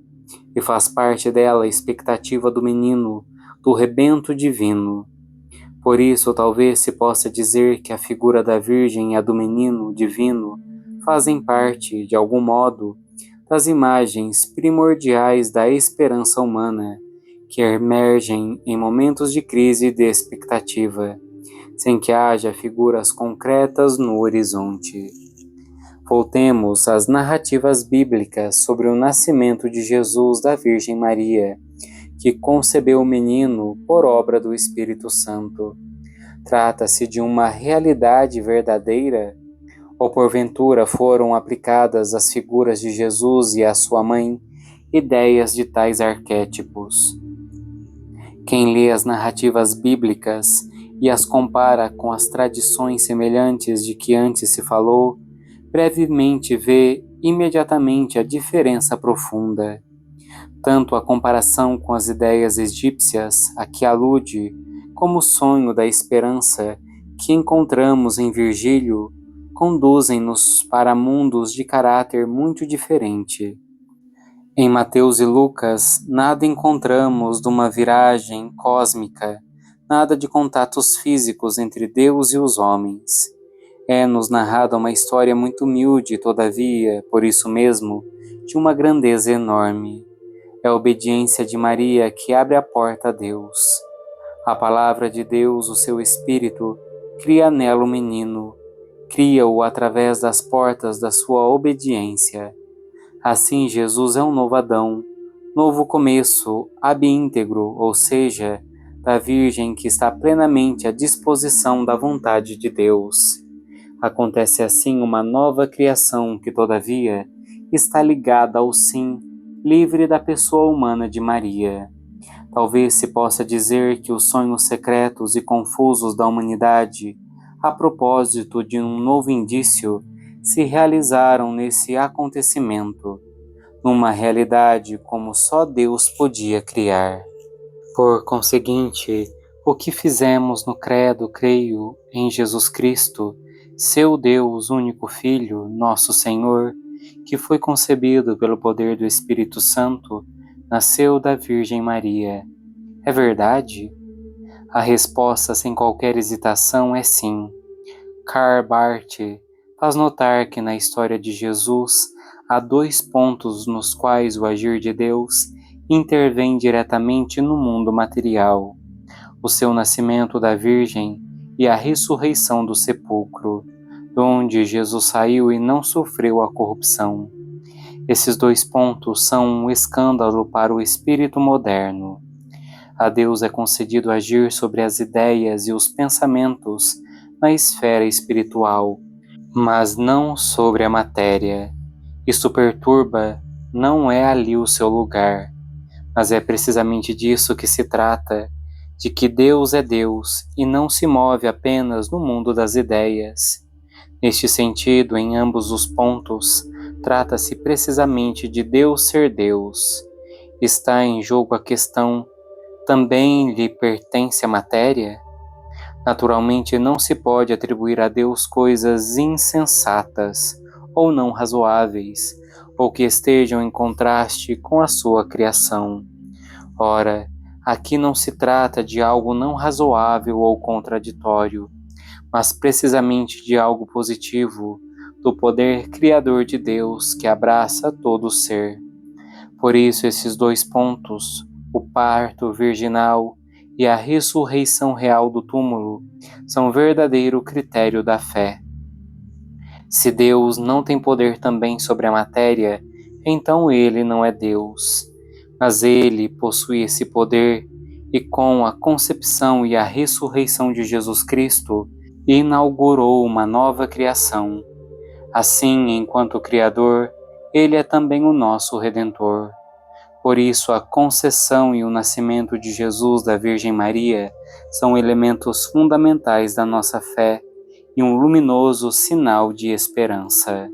S1: e faz parte dela a expectativa do menino, do rebento divino. Por isso, talvez se possa dizer que a figura da Virgem e a do menino divino fazem parte, de algum modo, das imagens primordiais da esperança humana, que emergem em momentos de crise e de expectativa, sem que haja figuras concretas no horizonte. Voltemos às narrativas bíblicas sobre o nascimento de Jesus da Virgem Maria, que concebeu o menino por obra do Espírito Santo. Trata-se de uma realidade verdadeira? Ou porventura foram aplicadas às figuras de Jesus e à sua mãe ideias de tais arquétipos? Quem lê as narrativas bíblicas e as compara com as tradições semelhantes de que antes se falou, brevemente vê imediatamente a diferença profunda. Tanto a comparação com as ideias egípcias a que alude, como o sonho da esperança que encontramos em Virgílio, conduzem-nos para mundos de caráter muito diferente. Em Mateus e Lucas, nada encontramos de uma viragem cósmica, nada de contatos físicos entre Deus e os homens. É-nos narrada uma história muito humilde, todavia, por isso mesmo, de uma grandeza enorme. É a obediência de Maria que abre a porta a Deus. A palavra de Deus, o seu Espírito, cria nela o menino, cria-o através das portas da sua obediência. Assim, Jesus é um novo Adão, novo começo, ab íntegro, ou seja, da Virgem que está plenamente à disposição da vontade de Deus. Acontece assim uma nova criação que, todavia, está ligada ao sim, livre da pessoa humana de Maria. Talvez se possa dizer que os sonhos secretos e confusos da humanidade, a propósito de um novo indício, se realizaram nesse acontecimento, numa realidade como só Deus podia criar. Por conseguinte, o que fizemos no credo, creio, em Jesus Cristo, seu Deus, único Filho, nosso Senhor, que foi concebido pelo poder do Espírito Santo, nasceu da Virgem Maria. É verdade? A resposta, sem qualquer hesitação, é sim. Karl Barth faz notar que na história de Jesus há dois pontos nos quais o agir de Deus intervém diretamente no mundo material: o seu nascimento da Virgem e a ressurreição do sepulcro, de onde Jesus saiu e não sofreu a corrupção. Esses dois pontos são um escândalo para o espírito moderno. A Deus é concedido agir sobre as ideias e os pensamentos na esfera espiritual, mas não sobre a matéria. Isto perturba, não é ali o seu lugar, mas é precisamente disso que se trata, de que Deus é Deus e não se move apenas no mundo das ideias. Neste sentido, em ambos os pontos, trata-se precisamente de Deus ser Deus. Está em jogo a questão: também lhe pertence a matéria? Naturalmente, não se pode atribuir a Deus coisas insensatas ou não razoáveis, ou que estejam em contraste com a sua criação. Ora, aqui não se trata de algo não razoável ou contraditório, mas precisamente de algo positivo, do poder criador de Deus que abraça todo o ser. Por isso, esses dois pontos, o parto virginal e a ressurreição real do túmulo, são verdadeiro critério da fé. Se Deus não tem poder também sobre a matéria, então ele não é Deus. Mas ele possui esse poder e, com a concepção e a ressurreição de Jesus Cristo, inaugurou uma nova criação. Assim, enquanto Criador, ele é também o nosso Redentor. Por isso, a concessão e o nascimento de Jesus da Virgem Maria são elementos fundamentais da nossa fé e um luminoso sinal de esperança.